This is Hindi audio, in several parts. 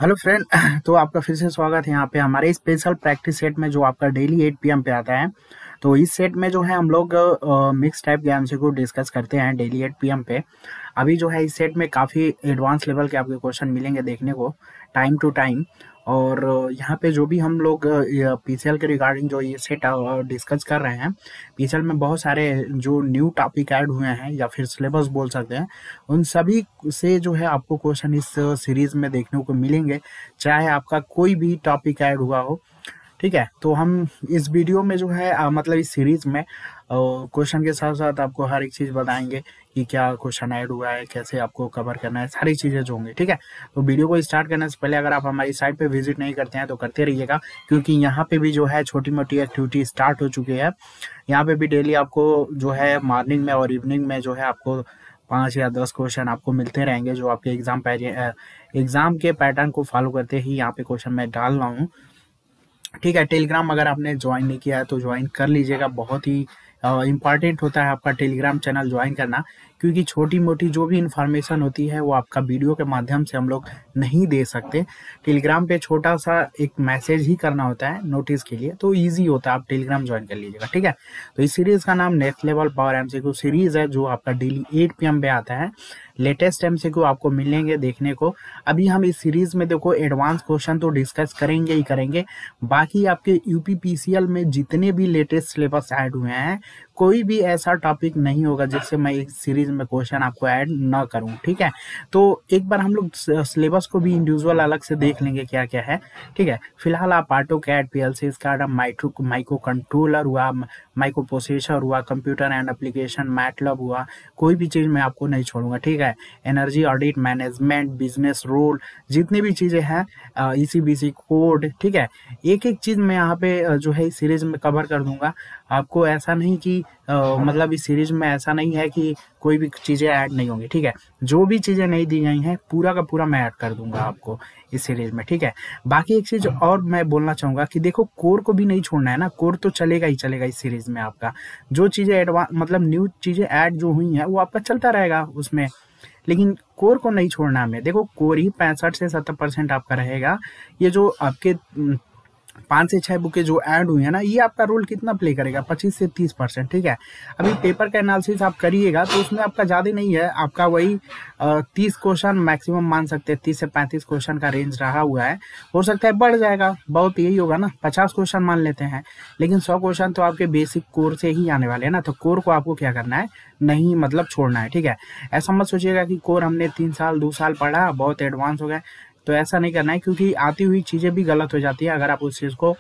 Hello friend. तो आपका फिर से स्वागत है यहाँ पे हमारे स्पेशल प्रैक्टिस सेट में जो आपका डेली 8 पीएम पे आता है। तो इस सेट में जो है हम लोग मिक्स टाइप के एमसीक्यू डिस्कस करते हैं डेली 8 पीएम पे। अभी जो है इस सेट में काफ़ी एडवांस लेवल के आपके क्वेश्चन मिलेंगे देखने को टाइम टू टाइम। और यहाँ पे जो भी हम लोग पीसीएल के रिगार्डिंग जो ये सेट डिस्कस कर रहे हैं, पीसीएल में बहुत सारे जो न्यू टॉपिक ऐड हुए हैं या फिर सिलेबस बोल सकते हैं, उन सभी से जो है आपको क्वेश्चन इस सीरीज में देखने को मिलेंगे, चाहे आपका कोई भी टॉपिक ऐड हुआ हो। ठीक है, तो हम इस वीडियो में जो है मतलब इस सीरीज में क्वेश्चन के साथ साथ आपको हर एक चीज़ बताएंगे कि क्या क्वेश्चन ऐड हुआ है, कैसे आपको कवर करना है, सारी चीज़ें जो होंगी। ठीक है, तो वीडियो को स्टार्ट करने से पहले अगर आप हमारी साइट पे विजिट नहीं करते हैं तो करते रहिएगा, क्योंकि यहाँ पे भी जो है छोटी मोटी एक्टिविटी स्टार्ट हो चुकी है। यहाँ पे भी डेली आपको जो है मॉर्निंग में और इवनिंग में जो है आपको 5 या 10 क्वेश्चन आपको मिलते रहेंगे, जो आपके एग्जाम के पैटर्न को फॉलो करते ही यहाँ पे क्वेश्चन मैं डाल रहा हूँ। ठीक है, टेलीग्राम अगर आपने ज्वाइन नहीं किया है तो ज्वाइन कर लीजिएगा, बहुत ही इम्पॉर्टेंट होता है आपका टेलीग्राम चैनल ज्वाइन करना, क्योंकि छोटी मोटी जो भी इन्फॉर्मेशन होती है वो आपका वीडियो के माध्यम से हम लोग नहीं दे सकते। टेलीग्राम पे छोटा सा एक मैसेज ही करना होता है नोटिस के लिए, तो ईजी होता है, आप टेलीग्राम ज्वाइन कर लीजिएगा। ठीक है, तो इस सीरीज का नाम next level power MCQ series है, जो आपका डेली 8 पीएम पे आता है। लेटेस्ट एमसीक्यू आपको मिलेंगे देखने को। अभी हम इस सीरीज में देखो एडवांस क्वेश्चन तो डिस्कस करेंगे ही करेंगे, बाकी आपके यूपीपीसीएल में जितने भी लेटेस्ट सिलेबस ऐड हुए हैं, कोई भी ऐसा टॉपिक नहीं होगा जिससे मैं इस सीरीज में क्वेश्चन आपको ऐड ना करूं। ठीक है, तो एक बार हम लोग सिलेबस को भी इंडिविजुअल अलग से देख लेंगे क्या क्या है। ठीक है, फिलहाल आप AutoCAD, PLC SCADA, microcontroller हुआ, माइक्रो प्रोसेसर हुआ, कंप्यूटर एंड एप्लीकेशन, मैटलब हुआ, कोई भी चीज मैं आपको नहीं छोड़ूंगा। ठीक है, energy audit, management, business role, जितनी भी चीजें हैं, ईसीबीसी कोड, ठीक है, एक एक चीज मैं यहाँ पे जो है इस सीरीज में कवर कर दूंगा। आपको ऐसा नहीं कि मतलब इस सीरीज में ऐसा नहीं है कि कोई भी चीजें ऐड नहीं होंगी। ठीक है, जो भी चीजें नहीं दी गई हैं पूरा का पूरा मैं ऐड कर दूंगा आपको इस सीरीज में। ठीक है, बाकी एक चीज और मैं बोलना चाहूंगा कि देखो कोर को भी नहीं छोड़ना है ना, कोर तो चलेगा ही चलेगा इस सीरीज में। आपका जो चीजें एडवांस मतलब न्यू चीजें ऐड जो हुई हैं वो आपका चलता रहेगा उसमें, लेकिन कोर को नहीं छोड़ना हमें। देखो कोर ही 65 से 70% आपका रहेगा। ये जो आपके 5 से 6 बुकें जो ऐड हुई है ना, ये आपका रोल कितना प्ले करेगा, 25 से 30%। ठीक है, अभी पेपर का एनालिसिस आप करिएगा तो उसमें आपका ज़्यादा नहीं है, आपका वही 30 क्वेश्चन मैक्सिमम मान सकते हैं, 30 से 35 क्वेश्चन का रेंज रहा हुआ है। हो सकता है बढ़ जाएगा, बहुत यही होगा ना, 50 क्वेश्चन मान लेते हैं, लेकिन 100 क्वेश्चन तो आपके बेसिक कोर से ही आने वाले हैं ना, तो कोर को आपको क्या करना है, नहीं मतलब छोड़ना है। ठीक है, ऐसा मत सोचिएगा कि कोर हमने 3 साल 2 साल पढ़ा, बहुत एडवांस हो गए, तो ऐसा नहीं करना है, क्योंकि आती हुई चीज़ें भी गलत हो जाती है अगर आप उस चीज़ को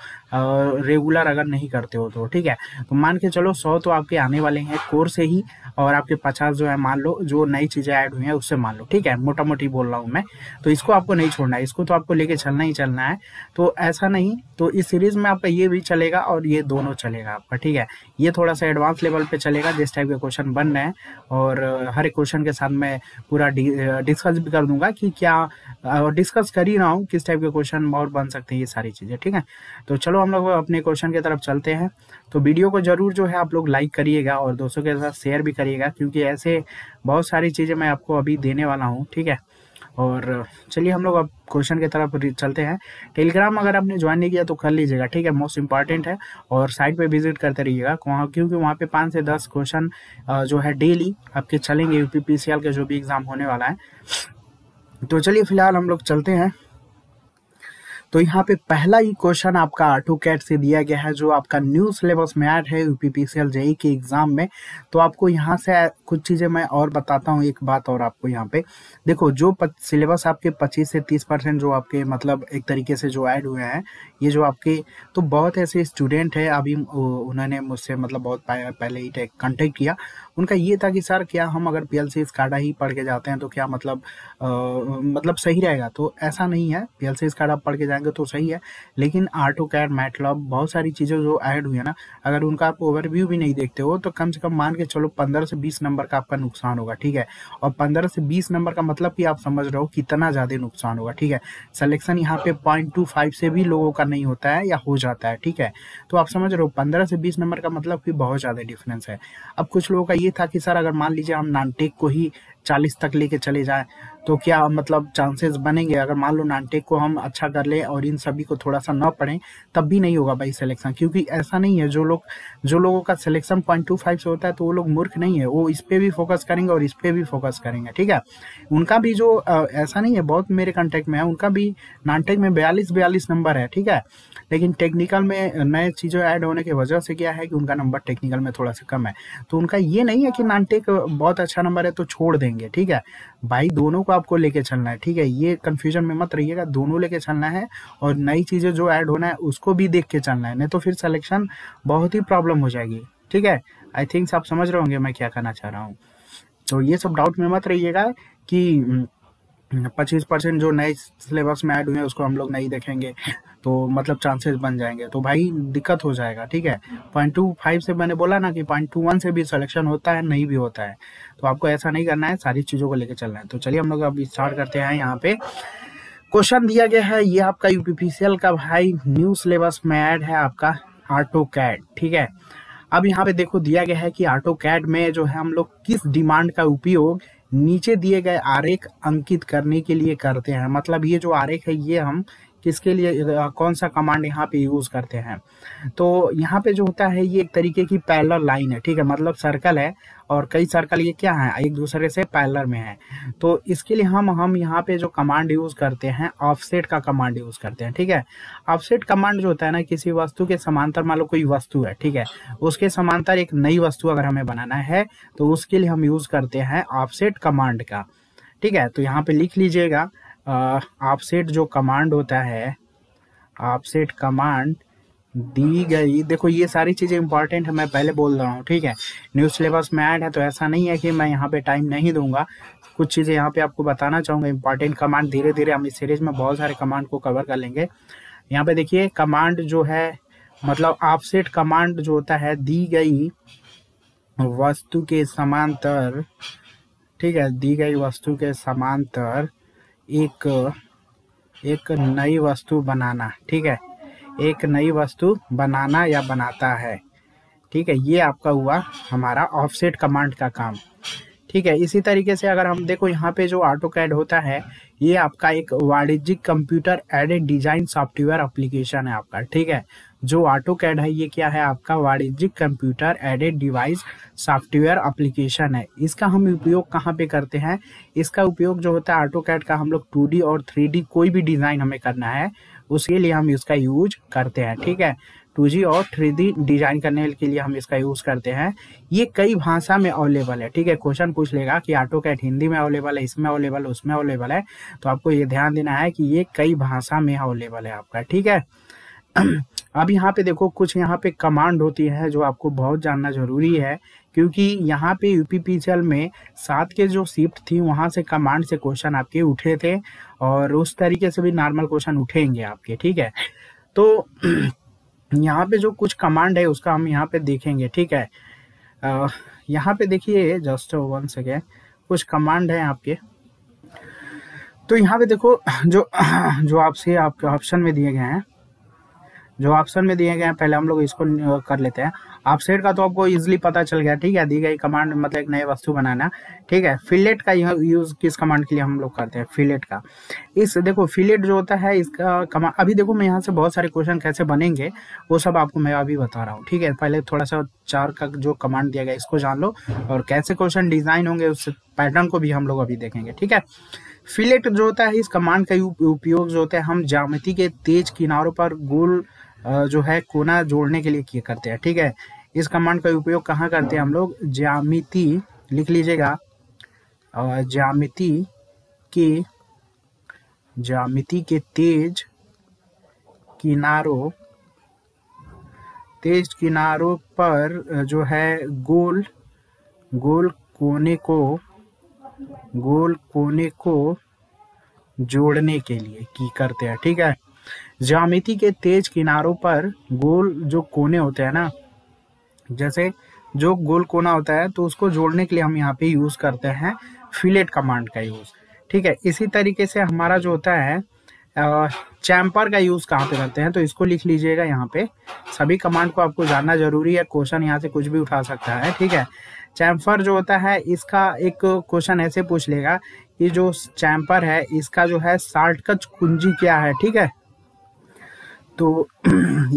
रेगुलर अगर नहीं करते हो तो। ठीक है, तो मान के चलो 100 तो आपके आने वाले हैं कोर से ही, और आपके 50 जो है मान लो जो नई चीज़ें ऐड हुई हैं उससे मान लो। ठीक है, मोटा मोटी बोल रहा हूँ मैं, तो इसको आपको नहीं छोड़ना है, इसको तो आपको लेके चलना ही चलना है। तो ऐसा नहीं, तो इस सीरीज में आपका ये भी चलेगा और ये दोनों चलेगा आपका। ठीक है, ये थोड़ा सा एडवांस लेवल पे चलेगा जिस टाइप के क्वेश्चन बन रहे हैं, और हर एक क्वेश्चन के साथ मैं पूरा डिस्कस भी कर दूंगा कि क्या डिस्कस कर ही रहा हूँ किस टाइप के क्वेश्चन और बन सकते हैं, ये सारी चीज़ें। ठीक है, तो चलो हम लोग अपने क्वेश्चन की तरफ चलते हैं। तो वीडियो को जरूर जो है आप लोग लाइक करिएगा और दोस्तों के साथ शेयर भी करिएगा, क्योंकि ऐसे बहुत सारी चीज़ें मैं आपको अभी देने वाला हूँ। ठीक है, और चलिए हम लोग अब क्वेश्चन की तरफ चलते हैं। टेलीग्राम अगर आपने ज्वाइन नहीं किया तो कर लीजिएगा। ठीक है, मोस्ट इंपॉर्टेंट है, और साइट पे विजिट करते रहिएगा क्योंकि वहाँ पे 5 से 10 क्वेश्चन जो है डेली आपके चलेंगे, यूपीपीसीएल के जो भी एग्जाम होने वाला है। तो चलिए फिलहाल हम लोग चलते हैं। तो यहाँ पे पहला ही क्वेश्चन आपका ऑटो कैड से दिया गया है, जो आपका न्यू सिलेबस में ऐड है यूपीपीसीएल जेईई के एग्जाम में। तो आपको यहाँ से कुछ चीज़ें मैं और बताता हूँ, एक बात और आपको यहाँ पे देखो, जो सिलेबस आपके 25 से 30% जो आपके मतलब एक तरीके से जो ऐड हुए हैं, ये जो आपके, तो बहुत ऐसे स्टूडेंट है अभी उन्होंने मुझसे मतलब बहुत पहले ही कॉन्टेक्ट किया। उनका ये था कि सर क्या हम अगर पीएलसी स्काडा ही पढ़ के जाते हैं तो क्या मतलब सही रहेगा। तो ऐसा नहीं है, पीएलसी स्काडा पढ़ के जाएंगे तो सही है, लेकिन ऑटो कैड, मैटलब, बहुत सारी चीज़ें जो ऐड हुई है ना, अगर उनका आप ओवरव्यू भी नहीं देखते हो तो कम से कम मान के चलो 15 से 20 नंबर का आपका नुकसान होगा। ठीक है, और 15 से 20 नंबर का मतलब कि आप समझ रहे हो कितना ज़्यादा नुकसान होगा। ठीक है, सिलेक्शन यहाँ पे 0.25 से भी लोगों का नहीं होता है या हो जाता है। ठीक है, तो आप समझ रहे हो 15 से 20 नंबर का मतलब कि बहुत ज़्यादा डिफरेंस है। अब कुछ लोगों का ये था कि सर अगर मान लीजिए हम नानटेक को ही 40 तक लेके चले जाएं, तो क्या मतलब चांसेस बनेंगे? अगर मान लो नानटेक को हम अच्छा कर ले और इन सभी को थोड़ा सा न पढ़ें, तब भी नहीं होगा भाई सिलेक्शन। क्योंकि ऐसा नहीं है, जो लोगों का सिलेक्शन 0.25 से होता है तो वो लोग मूर्ख नहीं है, वो इस पे भी फोकस करेंगे और इस पे भी फोकस करेंगे, ठीक है। उनका भी जो ऐसा नहीं है, बहुत मेरे कांटेक्ट में है, उनका भी नानटेक में 42 नंबर है, ठीक है। लेकिन टेक्निकल में नए चीज़ें ऐड होने की वजह से क्या है कि उनका नंबर टेक्निकल में थोड़ा सा कम है। तो उनका ये नहीं है कि नानटेक बहुत अच्छा नंबर है तो छोड़ देंगे, ठीक है। भाई दोनों को आपको लेके चलना है, ठीक है। ये कंफ्यूजन में मत रहिएगा, दोनों लेके चलना है और नई चीज़ें जो ऐड होना है उसको भी देख के चलना है, नहीं तो फिर सिलेक्शन बहुत ही प्रॉब्लम हो जाएगी, ठीक है। आई थिंक आप समझ रहे होंगे मैं क्या कहना चाह रहा हूँ। तो ये सब डाउट में मत रहिएगा कि 25% जो नए सिलेबस में ऐड हुए हैं उसको हम लोग नहीं देखेंगे तो मतलब चांसेस बन जाएंगे, तो भाई दिक्कत हो जाएगा, ठीक है। 0.25 से मैंने बोला ना कि 0.21 से भी सिलेक्शन होता है, नहीं भी होता है, तो आपको ऐसा नहीं करना है, सारी चीज़ों को लेकर चलना है। तो चलिए हम लोग अब स्टार्ट करते हैं। यहाँ पे क्वेश्चन दिया गया है, ये आपका यूपीपीसीएल का भाई न्यू सिलेबस में ऐड है आपका ऑटोकैड, ठीक है। अब यहाँ पे देखो दिया गया है कि ऑटोकैड में जो है हम लोग किस डिमांड का उपयोग नीचे दिए गए आरेख अंकित करने के लिए करते हैं। मतलब ये जो आरेख है ये हम किसके लिए कौन सा कमांड यहाँ पे यूज करते हैं। तो यहाँ पे जो होता है ये एक तरीके की पैरेलल लाइन है, ठीक है। मतलब सर्कल है और कई सर्कल ये क्या है, एक दूसरे से पैरेलल में है। तो इसके लिए हम यहाँ पे जो कमांड यूज करते हैं ऑफसेट का कमांड यूज करते हैं, ठीक है। ऑफसेट कमांड जो होता है ना, किसी वस्तु के समांतर, मान लो कोई वस्तु है, ठीक है, उसके समांतर एक नई वस्तु अगर हमें बनाना है तो उसके लिए हम यूज करते हैं ऑफसेट कमांड का, ठीक है। तो यहाँ पे लिख लीजिएगा ऑफसेट जो कमांड होता है, ऑफसेट कमांड दी गई, देखो ये सारी चीजें इंपॉर्टेंट है, मैं पहले बोल रहा हूँ, ठीक है। न्यू सिलेबस में ऐड है तो ऐसा नहीं है कि मैं यहाँ पे टाइम नहीं दूंगा, कुछ चीजें यहाँ पे आपको बताना चाहूंगा इंपॉर्टेंट कमांड। धीरे धीरे हम इस सीरीज में बहुत सारे कमांड को कवर कर लेंगे। यहाँ पे देखिए कमांड जो है, मतलब ऑफसेट कमांड जो होता है दी गई वस्तु के समांतर, ठीक है, दी गई वस्तु के समांतर एक नई वस्तु बनाना, ठीक है, एक नई वस्तु बनाना या बनाता है, ठीक है। ये आपका हुआ हमारा ऑफसेट कमांड का काम, ठीक है। इसी तरीके से अगर हम देखो यहाँ पे जो ऑटोकैड होता है ये आपका एक वाणिज्यिक computer aided design software application है आपका, ठीक है। जो ऑटोकैड है ये क्या है, आपका वाणिज्यिक computer aided device software application है। इसका हम उपयोग कहाँ पे करते हैं, इसका उपयोग जो होता है ऑटोकैड का, हम लोग 2D और 3D कोई भी डिजाइन हमें करना है उसके लिए हम इसका यूज करते हैं, ठीक है। 2G और 3D डिजाइन करने के लिए हम इसका यूज करते हैं। ये कई भाषा में अवेलेबल है, ठीक है। क्वेश्चन पूछ लेगा कि ऑटोकैड हिंदी में अवेलेबल है, इसमें अवेलेबल है, उसमें अवेलेबल है, तो आपको ये ध्यान देना है कि ये कई भाषा में अवेलेबल है आपका, ठीक है। अब यहाँ पे देखो कुछ यहाँ पे कमांड होती है जो आपको बहुत जानना जरूरी है, क्योंकि यहाँ पे यूपीपीसीएल में 7 के जो शिफ्ट थी वहां से कमांड से क्वेश्चन आपके उठे थे और उस तरीके से भी नॉर्मल क्वेश्चन उठेंगे आपके, ठीक है। तो यहाँ पे जो कुछ कमांड है उसका हम यहाँ पे देखेंगे, ठीक है। यहाँ पे देखिए जस्ट 1 सेकेंड, कुछ कमांड है आपके। तो यहाँ पे देखो जो आपसे आपके ऑप्शन में दिए गए हैं, पहले हम लोग इसको कर लेते हैं। ऑफसेट का तो आपको इजीली पता चल गया, ठीक है। दी गई कमांड मतलब एक नई वस्तु बनाना, ठीक है। फिलेट का यूज किस कमांड के लिए हम लोग करते हैं, फिलेट का। इस देखो फिलेट जो होता है इसका कमांड, अभी देखो मैं यहाँ से बहुत सारे क्वेश्चन कैसे बनेंगे वो सब आपको मैं अभी बता रहा हूँ, ठीक है। पहले थोड़ा सा 4 का जो कमांड दिया गया इसको जान लो और कैसे क्वेश्चन डिजाइन होंगे उस पैटर्न को भी हम लोग अभी देखेंगे, ठीक है। फिलेट जो होता है इस कमांड का उपयोग जो होता है हम ज्यामिति के तेज किनारों पर गोल जो है कोना जोड़ने के लिए किए करते हैं, ठीक है। इस कमांड का उपयोग कहाँ करते हैं हम लोग, ज्यामिति, लिख लीजिएगा, ज्यामिति के तेज किनारों पर जो है गोल कोने को जोड़ने के लिए की करते हैं, ठीक है। ज्यामिति के तेज किनारों पर गोल जो कोने होते हैं ना, जैसे जो गोल कोना होता है तो उसको जोड़ने के लिए हम यहाँ पे यूज करते हैं फिलेट कमांड का यूज, ठीक है। इसी तरीके से हमारा जो होता है चैम्पर का यूज कहाँ पे करते हैं, तो इसको लिख लीजिएगा। यहाँ पे सभी कमांड को आपको जानना जरूरी है, क्वेश्चन यहाँ से कुछ भी उठा सकता है, ठीक है। चैम्फर जो होता है इसका एक क्वेश्चन ऐसे पूछ लेगा कि जो चैम्फर है इसका जो है शॉर्टकट कुंजी क्या है, ठीक है। तो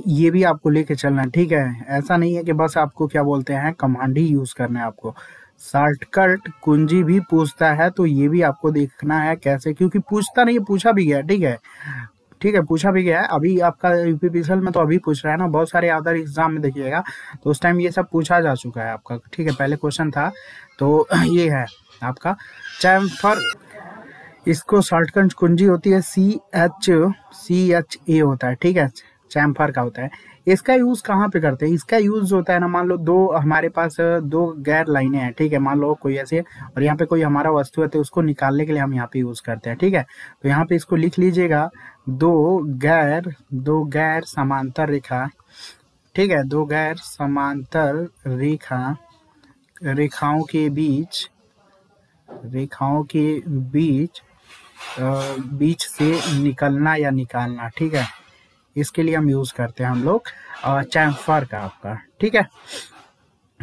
ये भी आपको लेके चलना है, ठीक है। ऐसा नहीं है कि बस आपको क्या बोलते हैं कमांड ही यूज करना है, आपको शॉर्टकट कुंजी भी पूछता है, तो ये भी आपको देखना है कैसे, क्योंकि पूछता नहीं है, पूछा भी गया, ठीक है। ठीक है, पूछा भी गया है। अभी आपका यूपीपीसीएल में तो अभी पूछ रहा है ना, बहुत सारे अदर एग्जाम में देखिएगा तो उस टाइम ये सब पूछा जा चुका है आपका, ठीक है। पहले क्वेश्चन था तो ये है आपका चैम्फर। इसको शॉर्टकट कुंजी होती है CHA होता है, ठीक है, चैम्फर का होता है। इसका यूज कहाँ पे करते हैं, इसका यूज होता है ना, मान लो दो हमारे पास दो गैर लाइनें हैं, ठीक है, मान लो कोई ऐसे, और यहाँ पे कोई हमारा वस्तु है तो उसको निकालने के लिए हम यहाँ पे यूज करते हैं, ठीक है। तो यहाँ पे इसको लिख लीजिएगा, दो गैर समांतर रेखा, ठीक है, दो गैर समांतर रेखाओं के बीच से निकालना, ठीक है। इसके लिए हम यूज करते हैं हम लोग चैम्फर का आपका, ठीक है।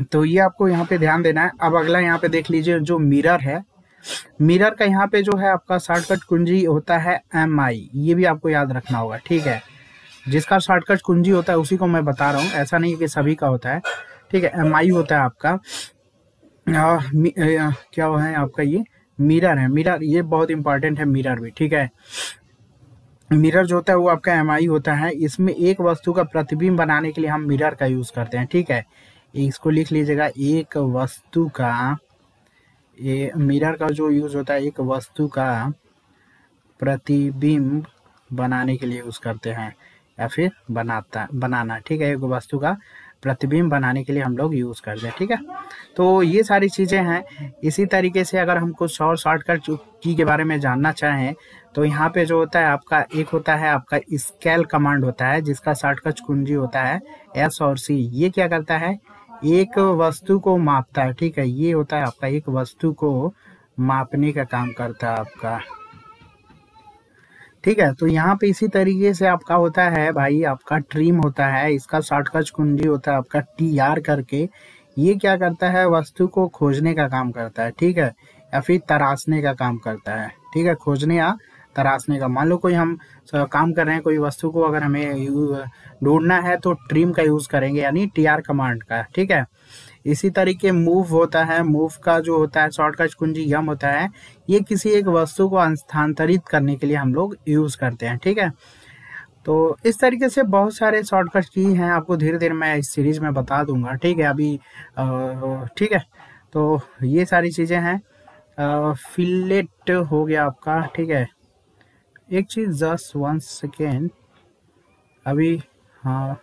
तो ये आपको यहाँ पे ध्यान देना है। अब अगला यहाँ पे देख लीजिए, जो मिरर है, मिरर का यहाँ पे जो है आपका शॉर्टकट कुंजी होता है MI, ये भी आपको याद रखना होगा, ठीक है। जिसका शॉर्टकट कुंजी होता है उसी को मैं बता रहा हूँ, ऐसा नहीं कि सभी का होता है, ठीक है। MI होता है आपका क्या है आपका, ये मिरर है, मिरर ये बहुत इंपॉर्टेंट है, मिरर भी, ठीक है। मिरर जो होता है वो आपका MI होता है। इसमें एक वस्तु का प्रतिबिंब बनाने के लिए हम मिरर का यूज करते हैं, ठीक है। इसको लिख लीजिएगा, एक वस्तु का मिरर का जो यूज होता है एक वस्तु का प्रतिबिंब बनाने के लिए यूज करते हैं, या फिर बनाना, ठीक है। एक वस्तु का प्रतिबिंब बनाने के लिए हम लोग यूज करते हैं, ठीक है। तो ये सारी चीजें हैं। इसी तरीके से अगर हम कुछ और शॉर्टकट की के बारे में जानना चाहें तो यहाँ पे जो होता है आपका, एक होता है आपका स्केल कमांड होता है, जिसका शॉर्टकट कुंजी होता है S और C। ये क्या करता है, एक वस्तु को मापता है, ठीक है। ये होता है आपका एक वस्तु को मापने का काम करता है आपका, ठीक है। तो यहाँ पे इसी तरीके से आपका होता है भाई, आपका ट्रिम होता है, इसका शॉर्टकट कुंजी होता है आपका TR करके। ये क्या करता है, वस्तु को खोजने का काम करता है, ठीक है, या फिर तराशने का काम करता है, ठीक है, खोजने या तराशने का। मान लो कोई हम काम कर रहे हैं, कोई वस्तु को अगर हमें ढूंढना है तो ट्रिम का यूज करेंगे, यानी TR कमांड का, ठीक है। इसी तरीके मूव होता है, मूव का जो होता है शॉर्टकट कुंजी M होता है। ये किसी एक वस्तु को स्थानांतरित करने के लिए हम लोग यूज करते हैं, ठीक है। तो इस तरीके से बहुत सारे शॉर्टकट की हैं, आपको धीरे धीरे मैं इस सीरीज में बता दूंगा, ठीक है। अभी ठीक है, तो ये सारी चीजें हैं। फिलेट हो गया आपका, ठीक है। एक चीज, जस्ट 1 सेकेंड, अभी, हाँ,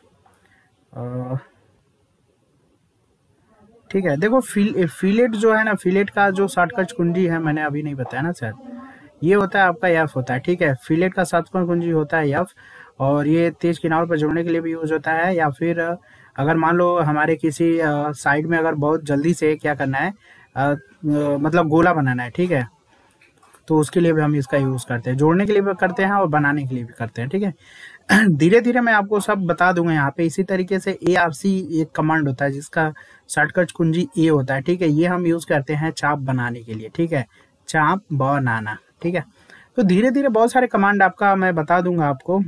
ठीक है। देखो फिलेट जो है ना, फिलेट का जो शॉर्टकट कुंजी है, मैंने अभी नहीं बताया ना सर, ये होता है आपका F होता है, ठीक है। फिलेट का शॉर्टकट कुंजी होता है F, और ये तेज किनारों पर जोड़ने के लिए भी यूज होता है, या फिर अगर मान लो हमारे किसी साइड में अगर बहुत जल्दी से क्या करना है, मतलब गोला बनाना है, ठीक है, तो उसके लिए भी हम इसका यूज करते हैं, जोड़ने के लिए भी करते हैं और बनाने के लिए भी करते हैं, ठीक है। धीरे धीरे मैं आपको सब बता दूंगा यहाँ पे। इसी तरीके से ARC एक कमांड होता है, जिसका शॉर्टकट कुंजी A होता है, ठीक है। ये हम यूज करते हैं चाप बनाने के लिए, ठीक है, चाप बनाना, ठीक है। तो धीरे धीरे बहुत सारे कमांड आपका मैं बता दूंगा आपको।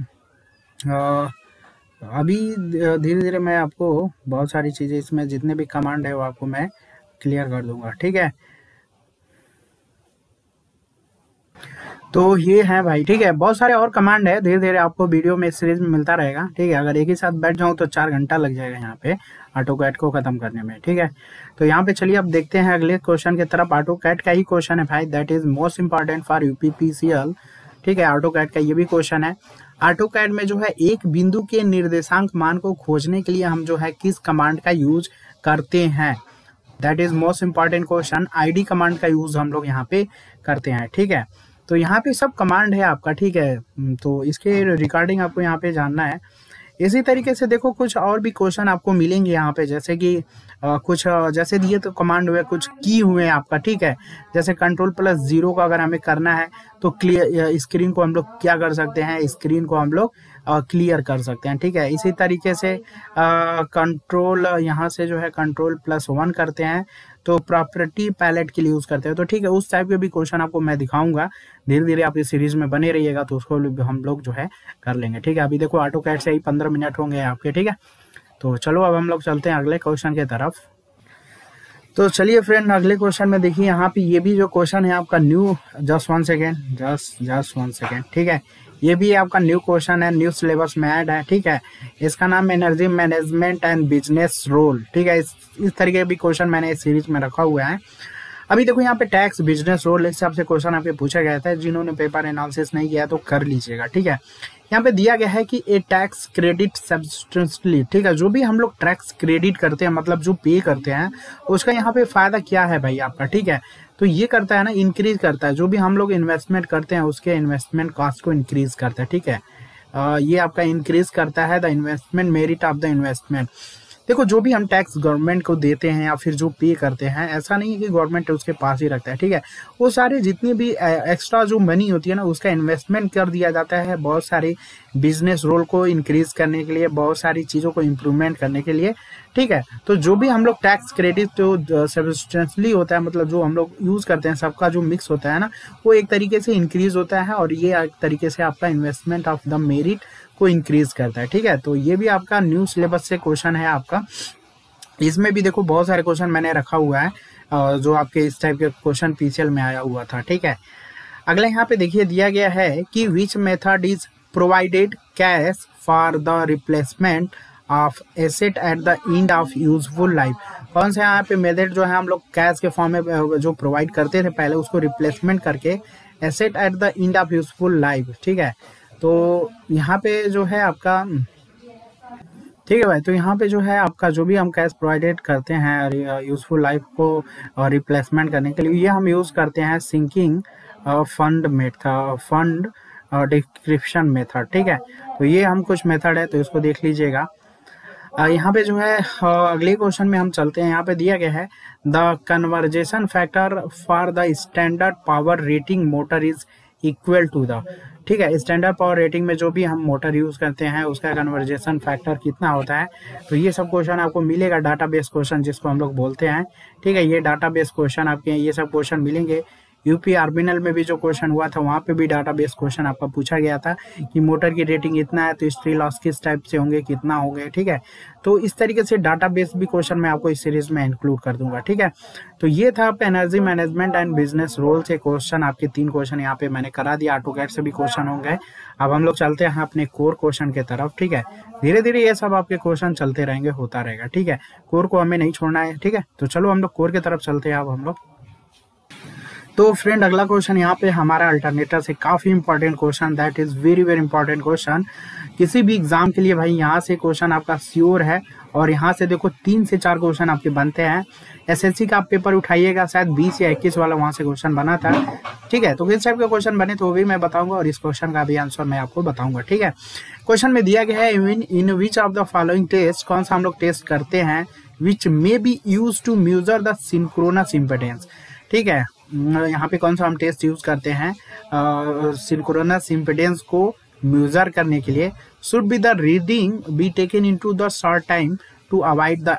अभी धीरे धीरे मैं आपको बहुत सारी चीजें, इसमें जितने भी कमांड है वो आपको मैं क्लियर कर दूंगा, ठीक है। तो ये है भाई, ठीक है। बहुत सारे और कमांड है, धीरे धीरे आपको वीडियो में सीरीज में मिलता रहेगा, ठीक है। अगर एक ही साथ बैठ जाऊं तो 4 घंटा लग जाएगा यहाँ पे ऑटोकैड को खत्म करने में, ठीक है। तो यहाँ पे चलिए अब देखते हैं अगले क्वेश्चन की तरफ। ऑटोकैड का ही क्वेश्चन है भाई, that is most important for UPPCL, ठीक है। ऑटोकैड का ये भी क्वेश्चन है। ऑटोकैड में जो है एक बिंदु के निर्देशांक मान को खोजने के लिए हम जो है किस कमांड का यूज करते हैं, that is most important question. ID command का यूज हम लोग यहाँ पे करते हैं, ठीक है। तो यहाँ पे सब कमांड है आपका, ठीक है। तो इसके रिगार्डिंग आपको यहाँ पे जानना है। इसी तरीके से देखो कुछ और भी क्वेश्चन आपको मिलेंगे यहाँ पे, जैसे कि कुछ जैसे दिए तो कमांड हुए, कुछ की हुए आपका, ठीक है। जैसे Ctrl+0 का अगर हमें करना है तो क्लियर स्क्रीन को हम लोग क्या कर सकते हैं, स्क्रीन को हम लोग क्लियर कर सकते हैं। ठीक है, इसी तरीके से कंट्रोल यहाँ से जो है Ctrl+1 करते हैं तो प्रॉपर्टी पैलेट के लिए यूज़ करते हैं। तो ठीक है, उस टाइप के भी क्वेश्चन आपको मैं दिखाऊंगा, धीरे धीरे आप इस सीरीज में बने रहिएगा तो उसको हम लोग जो है कर लेंगे। ठीक है, अभी देखो ऑटोकैड से ही 15 मिनट होंगे आपके। ठीक है, तो चलो अब हम लोग चलते हैं अगले क्वेश्चन की तरफ। तो चलिए फ्रेंड, अगले क्वेश्चन में देखिए यहाँ पे ये भी जो क्वेश्चन है आपका न्यू, जस्ट वन सेकेंड। ठीक है, ये भी आपका न्यू क्वेश्चन है, न्यू सिलेबस में ऐड है। ठीक है, इसका नाम energy management and business role. ठीक है, इस तरीके के भी क्वेश्चन मैंने इस सीरीज में रखा हुआ है। अभी देखो यहाँ पे टैक्स बिजनेस रोल इस हिसाब से क्वेश्चन आपसे पूछा गया था, जिन्होंने पेपर एनालिसिस नहीं किया तो कर लीजिएगा। ठीक है, यहाँ पे दिया गया है कि ए टैक्स क्रेडिट सब्सटेंशियली। ठीक है, जो भी हम लोग टैक्स क्रेडिट करते हैं, मतलब जो पे करते हैं, उसका यहाँ पे फायदा क्या है भाई आपका। ठीक है, तो ये करता है ना, इंक्रीज करता है, जो भी हम लोग इन्वेस्टमेंट करते हैं उसके इन्वेस्टमेंट कॉस्ट को इंक्रीज करता है। ठीक है, ये आपका इंक्रीज करता है the investment merit of the investment. देखो, जो भी हम टैक्स गवर्नमेंट को देते हैं या फिर जो पे करते हैं, ऐसा नहीं है कि गवर्नमेंट उसके पास ही रखता है। ठीक है, वो सारे जितनी भी एक्स्ट्रा जो मनी होती है ना, उसका इन्वेस्टमेंट कर दिया जाता है बहुत सारे बिजनेस रोल को इंक्रीज करने के लिए, बहुत सारी चीज़ों को इम्प्रूवमेंट करने के लिए। ठीक है, तो जो भी हम लोग टैक्स क्रेडिट जो सब्सटेंशियली होता है, मतलब जो हम लोग यूज़ करते हैं, सबका जो मिक्स होता है ना, वो एक तरीके से इंक्रीज होता है और ये एक तरीके से आपका इन्वेस्टमेंट ऑफ द मेरिट को इंक्रीज करता है। ठीक है, तो ये भी आपका न्यू सिलेबस से क्वेश्चन है आपका। इसमें भी देखो बहुत सारे क्वेश्चन मैंने रखा हुआ है जो आपके इस टाइप के क्वेश्चन पीसीएल में आया हुआ था। ठीक है, अगला यहाँ पे देखिए दिया गया है कि which method is provided cash for the replacement of asset at the end of useful life. कौन सा यहाँ पे मेथड जो है हम लोग कैश के फॉर्म में जो प्रोवाइड करते थे पहले, उसको रिप्लेसमेंट करके asset at the end of useful life. ठीक है, तो यहाँ पे जो है आपका, ठीक है भाई, तो यहाँ पे जो है आपका जो भी हम कैश प्रोवाइडेड करते हैं यूजफुल लाइफ को रिप्लेसमेंट करने के लिए, ये हम यूज़ करते हैं सिंकिंग फंड डिस्क्रिप्शन मेथड। ठीक है, तो ये हम कुछ मेथड है, तो इसको देख लीजिएगा। यहाँ पे जो है अगले क्वेश्चन में हम चलते हैं। यहाँ पे दिया गया है the conversion factor for the standard power rating motor is equal to the. ठीक है, स्टैंडर्ड पावर रेटिंग में जो भी हम मोटर यूज करते हैं उसका कन्वर्जेशन फैक्टर कितना होता है, तो ये सब क्वेश्चन आपको मिलेगा, डाटाबेस क्वेश्चन जिसको हम लोग बोलते हैं। ठीक है, ये डाटाबेस क्वेश्चन आपके ये सब क्वेश्चन मिलेंगे। यूपी आर्मिनल में भी जो क्वेश्चन हुआ था वहाँ पे भी डाटाबेस क्वेश्चन आपका पूछा गया था कि मोटर की रेटिंग इतना है तो स्त्री लॉस किस टाइप से होंगे, कितना होंगे। ठीक है, तो इस तरीके से डाटाबेस भी क्वेश्चन मैं आपको इस सीरीज में इंक्लूड कर दूंगा। ठीक है, तो ये था आपका energy management and business role से क्वेश्चन, आपके 3 क्वेश्चन यहाँ पे मैंने करा दिया। ऑटोकैड से भी क्वेश्चन होंगे। अब हम लोग चलते हैं अपने कोर क्वेश्चन की तरफ। ठीक है, धीरे धीरे ये सब आपके क्वेश्चन चलते रहेंगे, होता रहेगा। ठीक है, कोर को हमें नहीं छोड़ना है। ठीक है, तो चलो हम लोग कोर की तरफ चलते हैं अब हम लोग। तो फ्रेंड, अगला क्वेश्चन यहाँ पे हमारा अल्टरनेटर से काफी important question, that is very very important question किसी भी एग्जाम के लिए भाई। यहाँ से क्वेश्चन आपका श्योर है और यहाँ से देखो 3 से 4 क्वेश्चन आपके बनते हैं। एसएससी का आप पेपर उठाइएगा, शायद 20 या 21 वाला वहां से क्वेश्चन बना था। ठीक है, तो किस टाइप के क्वेश्चन बने तो वो भी मैं बताऊंगा और इस क्वेश्चन का भी आंसर मैं आपको बताऊंगा। ठीक है, क्वेश्चन में दिया गया है in which of the following test, कौन सा हम लोग टेस्ट करते हैं, which may be use to measure the synchronous impedance. ठीक है, यहाँ पे कौन सा हम टेस्ट यूज करते हैं सिंक्रोनस इम्पीडेंस को मेजर करने के लिए, should be the reading be taken into the short time to avoid the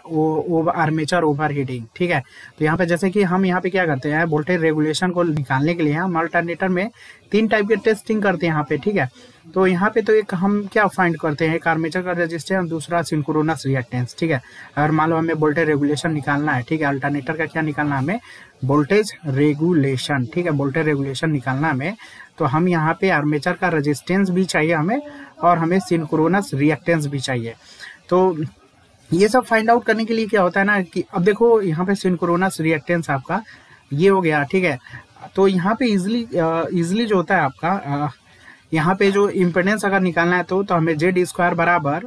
armature overheating. ठीक है, तो यहाँ पे जैसे कि हम यहाँ पे क्या करते हैं, वोल्टेज रेगुलेशन को निकालने के लिए हम अल्टरनेटर में 3 टाइप के टेस्टिंग करते हैं यहाँ पे। ठीक है, तो यहाँ पे तो एक हम क्या फाइंड करते हैं, एक आर्मेचर का रेजिस्टेंस, दूसरा सिंक्रोनस रिएक्टेंस। ठीक है, अगर मान लो हमें वोल्टेज रेगुलेशन निकालना है, ठीक है, अल्टरनेटर का क्या निकालना है हमें, वोल्टेज रेगुलेशन। ठीक है, वोल्टेज रेगुलेशन निकालना हमें, तो हम यहाँ पे आर्मेचर का रेजिस्टेंस भी चाहिए हमें और हमें सिंक्रोनस रिएक्टेंस भी चाहिए। तो ये सब फाइंड आउट करने के लिए क्या होता है ना कि अब देखो यहाँ पे सिंक्रोनस रिएक्टेंस आपका ये हो गया। ठीक है, तो यहाँ पे इजिली जो होता है आपका यहाँ पे जो इम्पीडेंस अगर निकालना है तो हमें Z² बराबर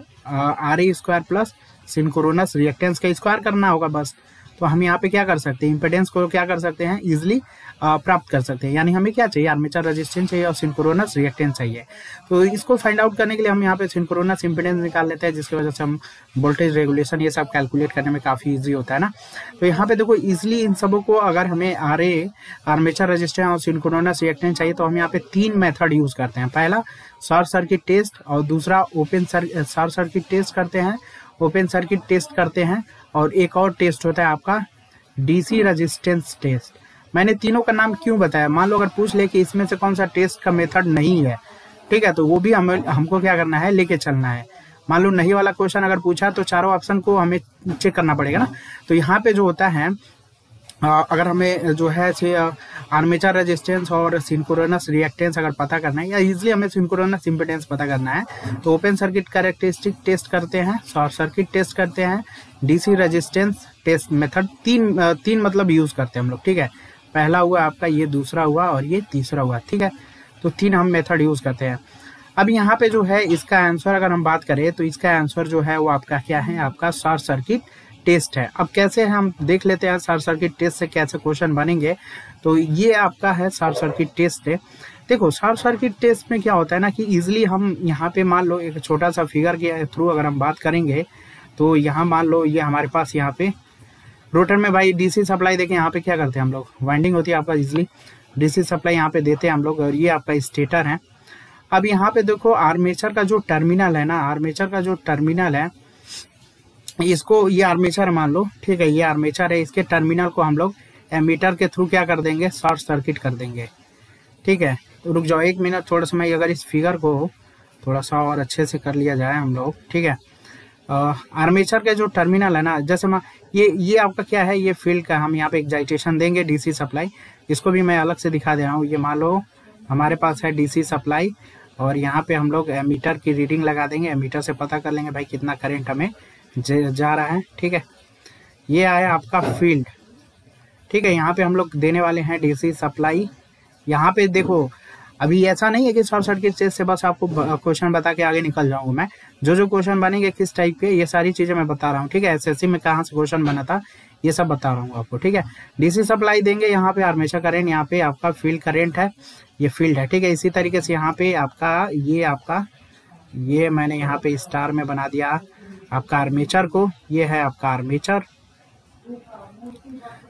RA² प्लस सिंक्रोनस रिएक्टेंस का स्क्वायर करना होगा बस। तो हम यहाँ पे क्या कर सकते हैं, इम्पीडेंस को क्या कर सकते हैं, इजिली प्राप्त कर सकते हैं। यानी हमें क्या चाहिए, आर्मेचर रेजिस्टेंस चाहिए और सिंक्रोनस रिएक्टेंस चाहिए। तो इसको फाइंड आउट करने के लिए हम यहाँ पे सिंक्रोनस इम्पीडेंस निकाल लेते हैं, जिसकी वजह से हम वोल्टेज रेगुलेशन ये सब कैलकुलेट करने में काफ़ी ईजी होता है ना। तो यहाँ पे देखो इजिली इन सबों को अगर हमें आर्मेचर रेजिस्टेंस और सिंक्रोनस रिएक्टेंस चाहिए, तो हम यहाँ पे 3 मेथड यूज़ करते हैं। पहला शॉर्ट सर्किट टेस्ट, और दूसरा शॉर्ट सर्किट टेस्ट करते हैं, ओपन सर्किट टेस्ट करते हैं, और एक और टेस्ट होता है आपका डीसी रेजिस्टेंस टेस्ट। मैंने तीनों का नाम क्यों बताया, मान लो अगर पूछ ले कि इसमें से कौन सा टेस्ट का मेथड नहीं है, ठीक है, तो वो भी हमको क्या करना है, लेके चलना है। मान लो नहीं वाला क्वेश्चन अगर पूछा तो चारों ऑप्शन को हमें चेक करना पड़ेगा ना। तो यहाँ पे जो होता है अगर हमें जो है आर्मेचर रेजिस्टेंस और सिंक्रोनस रिएक्टेंस अगर पता करना है, या इजीली हमें सिंक्रोनस इम्पीडेंस पता करना है, तो ओपन सर्किट कैरेक्टरिस्टिक टेस्ट करते हैं, शॉर्ट सर्किट टेस्ट करते हैं, डीसी रेजिस्टेंस टेस्ट मेथड, तीन मतलब यूज करते हैं हम लोग, ठीक है। पहला हुआ आपका, ये दूसरा हुआ और ये तीसरा हुआ, ठीक है। तो 3 हम मेथड यूज करते हैं। अब यहाँ पे जो है इसका आंसर अगर हम बात करें, तो इसका आंसर जो है वो आपका क्या है, आपका शॉर्ट सर्किट टेस्ट है। अब कैसे है हम देख लेते हैं, शॉर्ट सर्किट टेस्ट से कैसे क्वेश्चन बनेंगे। तो ये आपका है शॉर्ट सर्किट टेस्ट है। देखो शॉर्ट सर्किट टेस्ट में क्या होता है ना कि इजिली हम यहाँ पे मान लो एक छोटा सा फिगर के थ्रू अगर हम बात करेंगे, तो यहाँ मान लो ये हमारे पास यहाँ पे रोटर में भाई डीसी सप्लाई देखें, यहाँ पे क्या करते हैं हम लोग, वाइंडिंग होती है आपका, इजिली डीसी सप्लाई यहाँ पे देते हैं हम लोग, और ये आपका स्टेटर है। अब यहाँ पे देखो आर्मेचर का जो टर्मिनल है ना, आर्मेचर का जो टर्मिनल है, इसको ये आर्मेचर मान लो, ठीक है, ये आर्मेचर है, इसके टर्मिनल को हम लोग एमीटर के थ्रू क्या कर देंगे, शॉर्ट सर्किट कर देंगे, ठीक है। तो रुक जाओ 1 मिनट, थोड़ा सा मैं अगर इस फिगर को थोड़ा सा और अच्छे से कर लिया जाए हम लोग, ठीक है। आर्मेचर के जो टर्मिनल है ना, जैसे ये आपका क्या है, ये फील्ड का हम यहाँ पे एक्साइटेशन देंगे डीसी सप्लाई, इसको भी मैं अलग से दिखा दे रहा हूँ। ये मान लो हमारे पास है डीसी सप्लाई, और यहाँ पे हम लोग एमीटर की रीडिंग लगा देंगे, एमीटर से पता कर लेंगे भाई कितना करंट हमें जा रहा है, ठीक है। ये आया आपका फील्ड, ठीक है। यहाँ पे हम लोग देने वाले हैं डीसी सप्लाई। यहाँ पे देखो अभी ऐसा नहीं है कि शॉर्ट सर्किट टेस्ट से बस आपको क्वेश्चन बता के आगे निकल जाऊंगा मैं, जो क्वेश्चन बनेंगे किस टाइप के, ये सारी चीजें मैं बता रहा हूँ, ठीक है। एसएससी में कहाँ से क्वेश्चन बना था ये सब बता रहा हूँ आपको, ठीक है। डीसी सप्लाई देंगे, यहाँ पे आर्मेचर करंट, यहाँ पे आपका फील्ड करंट है, ये फील्ड है, ठीक है। इसी तरीके से यहाँ पे आपका ये मैंने यहाँ पे स्टार में बना दिया आपका आर्मेचर को, ये है आपका आर्मेचर,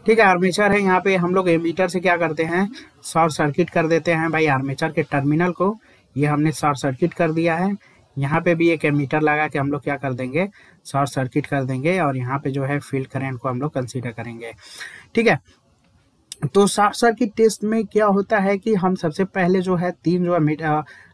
ठीक है। आर्मेचर है, यहाँ पे हम लोग एमीटर से क्या करते हैं, शॉर्ट सर्किट कर देते हैं भाई आर्मेचर के टर्मिनल को, ये हमने शॉर्ट सर्किट कर दिया है। यहाँ पे भी एक एमीटर लगा के हम लोग क्या कर देंगे, शॉर्ट सर्किट कर देंगे, और यहाँ पे जो है फील्ड करंट को हम लोग कंसीडर करेंगे, ठीक है। तो शॉर्ट सर्किट टेस्ट में क्या होता है कि हम सबसे पहले जो है 3 जो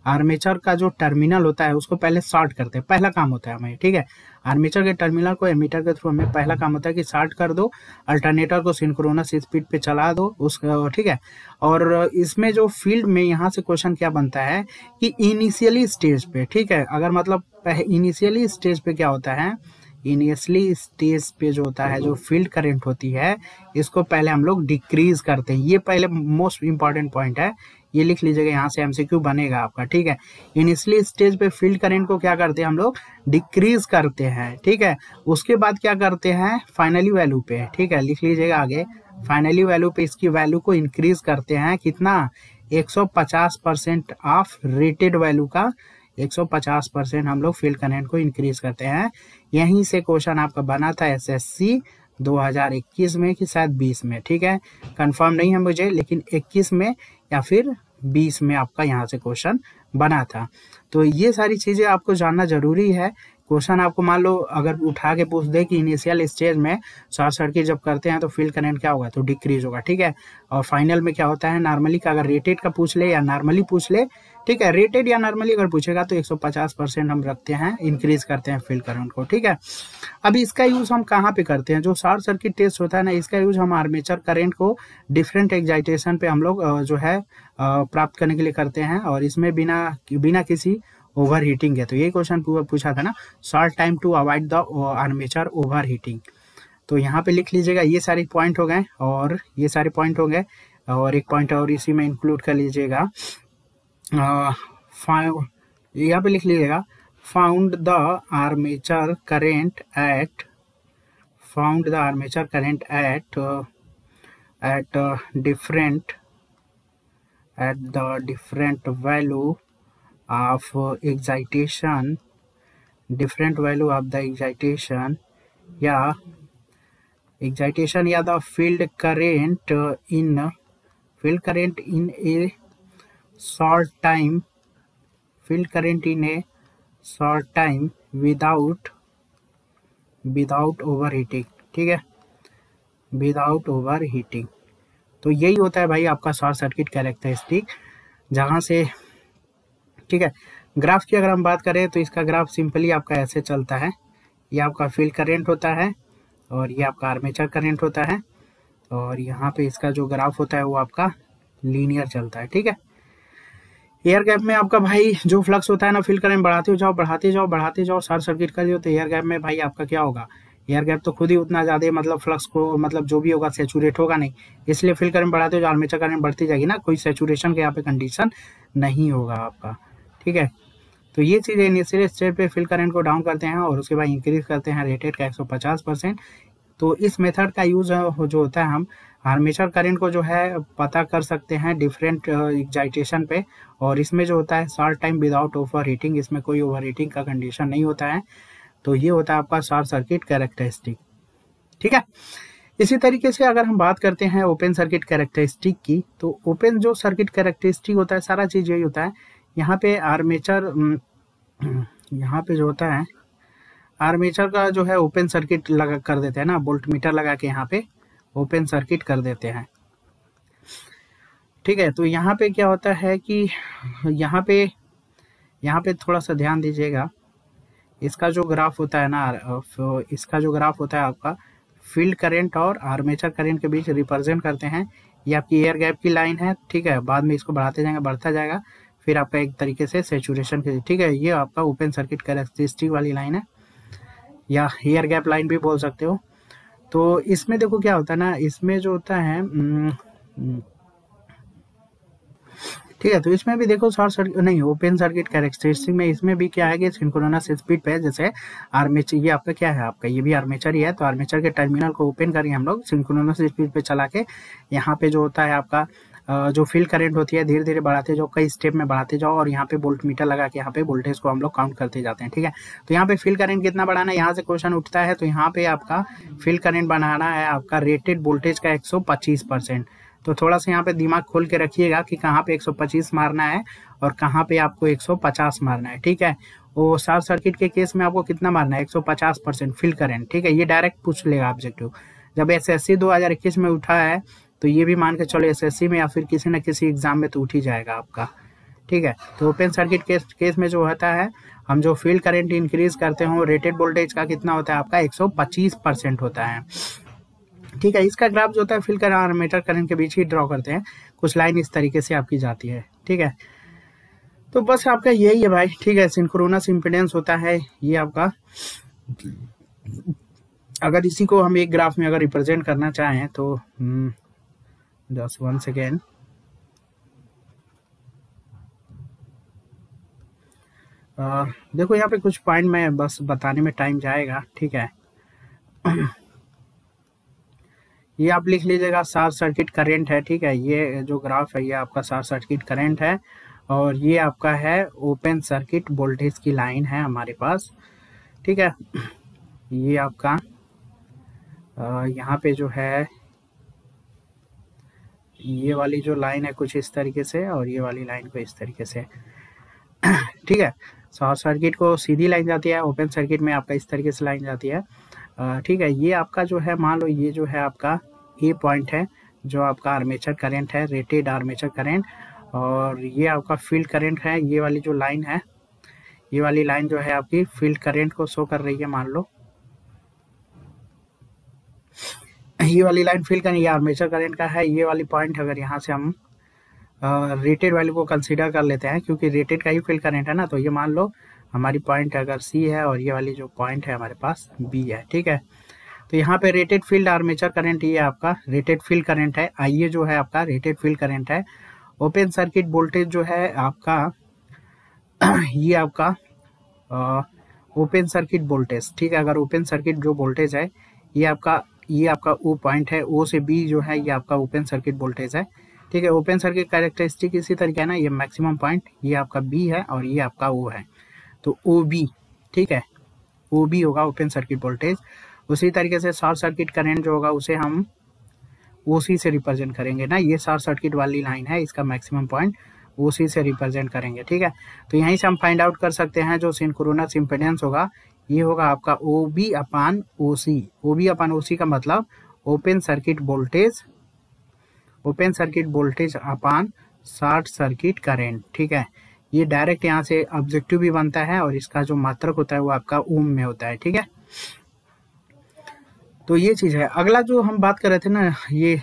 आर्मेचर का जो टर्मिनल होता है उसको पहले शॉर्ट करते हैं, पहला काम होता है हमें, ठीक है। आर्मेचर के टर्मिनल को एमीटर के थ्रू हमें पहला काम होता है कि शॉर्ट कर दो, अल्टरनेटर को सिंक्रोनस स्पीड पे चला दो ठीक है। और इसमें जो फील्ड में यहाँ से क्वेश्चन क्या बनता है कि इनिशियली स्टेज पे, ठीक है, अगर मतलब इनिशियली स्टेज पे क्या होता है, इनिशियली स्टेज पे जो होता है जो फील्ड करंट होती है, इसको पहले हम लोग डिक्रीज करते हैं। ये पहले मोस्ट इंपॉर्टेंट पॉइंट है, ये लिख लीजिएगा, यहाँ से एमसीक्यू बनेगा आपका, ठीक है। इनिशियली स्टेज पे फील्ड करंट को क्या करते हैं हम लोग, डिक्रीज करते हैं, ठीक है। उसके बाद क्या करते हैं, फाइनली वैल्यू पे, ठीक है, लिख लीजिएगा आगे, फाइनली वैल्यू पे इसकी वैल्यू को इंक्रीज करते हैं, कितना, 150% ऑफ रेटेड वैल्यू का 150% हम लोग फील्ड करंट को इंक्रीज करते हैं। यहीं से क्वेश्चन आपका बना था एसएससी 2021 में कि शायद 20 में, ठीक है, कंफर्म नहीं है मुझे, लेकिन 21 में या फिर 20 में आपका यहाँ से क्वेश्चन बना था। तो ये सारी चीजें आपको जानना जरूरी है। क्वेश्चन आपको मान लो अगर उठा के पूछ दे कि इनिशियल स्टेज में शॉर्ट सर्किट जब करते हैं तो फील्ड करंट क्या होगा, तो डिक्रीज होगा, ठीक है। और फाइनल में क्या होता है, नॉर्मली का अगर रेटेड का पूछ ले या नॉर्मली पूछ ले, ठीक है, रेटेड या नॉर्मली अगर पूछेगा तो 150% हम रखते हैं, इंक्रीज करते हैं फील्ड करंट को, ठीक है। अभी इसका यूज हम कहाँ पे करते हैं, जो शॉर्ट सर्किट टेस्ट होता है ना, इसका यूज हम आर्मेचर करंट को डिफरेंट एक्साइटेशन पे हम लोग जो है प्राप्त करने के लिए करते हैं, और इसमें बिना किसी ओवर हीटिंग है। तो ये क्वेश्चन पूछा था ना, short time to avoid the armature over heating. तो यहाँ पे लिख लीजिएगा, ये सारे पॉइंट हो गए, और ये सारे पॉइंट हो गए, और एक पॉइंट और इसी में इंक्लूड कर लीजिएगा, यहाँ पे लिख लीजिएगा, found the armature current at found the armature current at the different value of excitation, different value of the excitation या the field current in a short time, without overheating, ठीक है, विदाउट ओवर हीटिंग। तो यही होता है भाई आपका शॉर्ट सर्किट कैरेक्टरिस्टिक, जहाँ से, ठीक है। ग्राफ की अगर हम बात करें तो इसका ग्राफ सिंपली आपका ऐसे चलता है, ये आपका फील्ड करंट होता है और ये आपका आर्मेचर करंट होता है, और यहाँ पे इसका जो ग्राफ होता है वो आपका लीनियर चलता है, ठीक है। एयर गैप में आपका भाई जो फ्लक्स होता है ना, फील्ड करंट बढ़ाते जाओ शॉर्ट सर्किट कर दियो, तो एयर गैप में भाई आपका क्या होगा, एयर गैप तो खुद ही उतना ज़्यादा मतलब फ्लक्स को मतलब जो भी होगा सैचुरेट होगा नहीं, इसलिए फील्ड करंट बढ़ाते हो, आर्मेचर करंट बढ़ती जाएगी ना, कोई सैचुरेशन के यहाँ पे कंडीशन नहीं होगा आपका, ठीक है। तो ये चीज़ इनिशियल स्टेज पे फील्ड करंट को डाउन करते हैं और उसके बाद इंक्रीज करते हैं रेटेड का 150%। तो इस मेथड का यूज जो होता है, हम आर्मेचर करंट को जो है पता कर सकते हैं डिफरेंट एक्साइटेशन पे, और इसमें जो होता है short time without over heating, इसमें कोई ओवर हीटिंग का कंडीशन नहीं होता है। तो ये होता है आपका शॉर्ट सर्किट कैरेक्टरिस्टिक, ठीक है। इसी तरीके से अगर हम बात करते हैं ओपन सर्किट कैरेक्टरिस्टिक की, तो ओपन जो सर्किट कैरेक्टरिस्टिक होता है सारा चीज़ यही होता है। यहाँ पे आर्मेचर, यहाँ पे जो होता है आर्मेचर का जो है ओपन सर्किट लगा कर देते हैं ना, वोल्ट मीटर लगा के यहाँ पे ओपन सर्किट कर देते हैं, ठीक है। तो यहाँ पे क्या होता है कि यहाँ पे थोड़ा सा ध्यान दीजिएगा, इसका जो ग्राफ होता है ना, इसका जो ग्राफ होता है आपका फील्ड करंट और आर्मेचर करंट के बीच रिप्रेजेंट करते हैं। ये आपकी एयर गैप की लाइन है, ठीक है, बाद में इसको बढ़ाते जाएंगे, बढ़ता जाएगा, फिर आपका एक तरीके से सैचुरेशन की, ठीक है। ये आपका ओपन सर्किट कैरेक्टरिस्टिक वाली लाइन है, या एयर गैप लाइन भी बोल सकते हो। तो इसमें देखो क्या होता है ना, इसमें जो होता है ठीक है, तो इसमें भी देखो शॉर्ट सर्किट नहीं, ओपन सर्किट कैरेक्टरिस्टिक में इसमें भी क्या है कि सिंक्रोनस स्पीड पे, जैसे आर्मेचर, ये आपका क्या है, आपका ये भी आर्मेचर ही है, तो आर्मेचर के टर्मिनल को ओपन करेंगे हम लोग सिंक्रोनस स्पीड पे चला के, यहाँ पे जो होता है आपका जो फील्ड करंट होती है धीरे धीरे बढ़ाते जाओ, कई स्टेप में बढ़ाते जाओ, और यहाँ पे वोल्ट मीटर लगा के यहाँ पे वोल्टेज को हम लोग काउंट करते जाते हैं, ठीक है। तो यहाँ पे फील्ड करंट कितना बढ़ाना है, यहाँ से क्वेश्चन उठता है, तो यहाँ पे आपका फील्ड करंट बढ़ाना है आपका रेटेड वोल्टेज का 125%। तो थोड़ा सा यहाँ पे दिमाग खोल के रखिएगा कि कहाँ पे 125 मारना है और कहाँ पे आपको 150 मारना है, ठीक है। वो शॉर्ट सर्किट के केस में आपको कितना मारना है, 150% फील्ड करंट, ठीक है। ये डायरेक्ट पूछ लेगा ऑब्जेक्टिव, जब एसएससी 2021 में उठा है, तो ये भी मान के चलो एसएससी में या फिर किसी न किसी एग्जाम में तो उठ ही जाएगा आपका, ठीक है। तो ओपन सर्किट केस में जो होता है, हम जो फील्ड करंट इंक्रीज करते हो, रेटेड वोल्टेज का कितना होता है आपका 125% होता है, ठीक है। इसका ग्राफ जो होता है फील्ड करंट और आर्मेचर करंट के बीच ही ड्रॉ करते हैं, कुछ लाइन इस तरीके से आपकी जाती है, ठीक है। तो बस आपका यही है भाई, ठीक है। सिंक्रोनस इम्पीडेंस होता है ये आपका, अगर इसी को हम एक ग्राफ में अगर रिप्रेजेंट करना चाहें तो जस्ट 1 सेकेंड, देखो यहाँ पे कुछ पॉइंट में बस बताने में टाइम जाएगा, ठीक है। ये आप लिख लीजिएगा शॉर्ट सर्किट करंट है, ठीक है। ये जो ग्राफ है ये आपका शॉर्ट सर्किट करंट है, और ये आपका है ओपन सर्किट वोल्टेज की लाइन है हमारे पास, ठीक है। ये आपका यहाँ पे जो है ये वाली जो लाइन है कुछ इस तरीके से, और ये वाली लाइन को इस तरीके से, ठीक है। शॉर्ट सर्किट को सीधी लाइन जाती है, ओपन सर्किट में आपका इस तरीके से लाइन जाती है, ठीक है। ये आपका जो है, मान लो ये जो है आपका ए पॉइंट है, जो आपका आर्मेचर करंट है, रेटेड आर्मेचर करंट, और ये आपका फील्ड करंट है। ये वाली जो लाइन है, ये वाली लाइन जो है आपकी फील्ड करंट को शो कर रही है, मान लो ये वाली लाइन फील्ड करंट, ये आर्मेचर करंट का है। ये वाली पॉइंट अगर यहाँ से हम रेटेड वैल्यू को कंसीडर कर लेते हैं, क्योंकि रेटेड का ही फील्ड करंट है ना, तो ये मान लो हमारी पॉइंट अगर सी है और ये वाली जो पॉइंट है हमारे पास बी है, ठीक है। तो यहाँ पे रेटेड फील्ड आर्मेचर करंट ये आपका रेटेड फील्ड करंट है, आइए जो है आपका रेटेड फील्ड करंट है। ओपन सर्किट वोल्टेज जो है आपका ये आपका ओपन सर्किट वोल्टेज, ठीक है। अगर ओपन सर्किट जो वोल्टेज है ये आपका ओ पॉइंट है, ओ से बी जो है ये आपका ओपन सर्किट वोल्टेज है। ठीक है, ओपन सर्किट कैरेक्टरिस्टिक इसी तरीके है ना, ये मैक्सिमम पॉइंट ये आपका बी है और ये आपका ओ है, तो ओ बी। ठीक है, ओ बी होगा ओपन सर्किट वोल्टेज। उसी तरीके से शॉर्ट सर्किट करंट जो होगा उसे हम ओसी से रिप्रेजेंट करेंगे ना, ये शॉर्ट सर्किट वाली लाइन है, इसका मैक्सिमम पॉइंट ओसी से रिप्रेजेंट करेंगे। ठीक है, तो यहीं से हम फाइंड आउट कर सकते हैं जो सिंक्रोनस इम्पीडेंस होगा ये होगा आपका ओ बी अपान ओ सी। ओ बी अपान ओ सी का मतलब ओपन सर्किट वोल्टेज अपान शॉर्ट सर्किट करेंट। ठीक है, ये डायरेक्ट यहाँ से ऑब्जेक्टिव भी बनता है और इसका जो मात्रक होता है वो आपका ओम में होता है। ठीक है, तो ये चीज है। अगला जो हम बात कर रहे थे ना, ये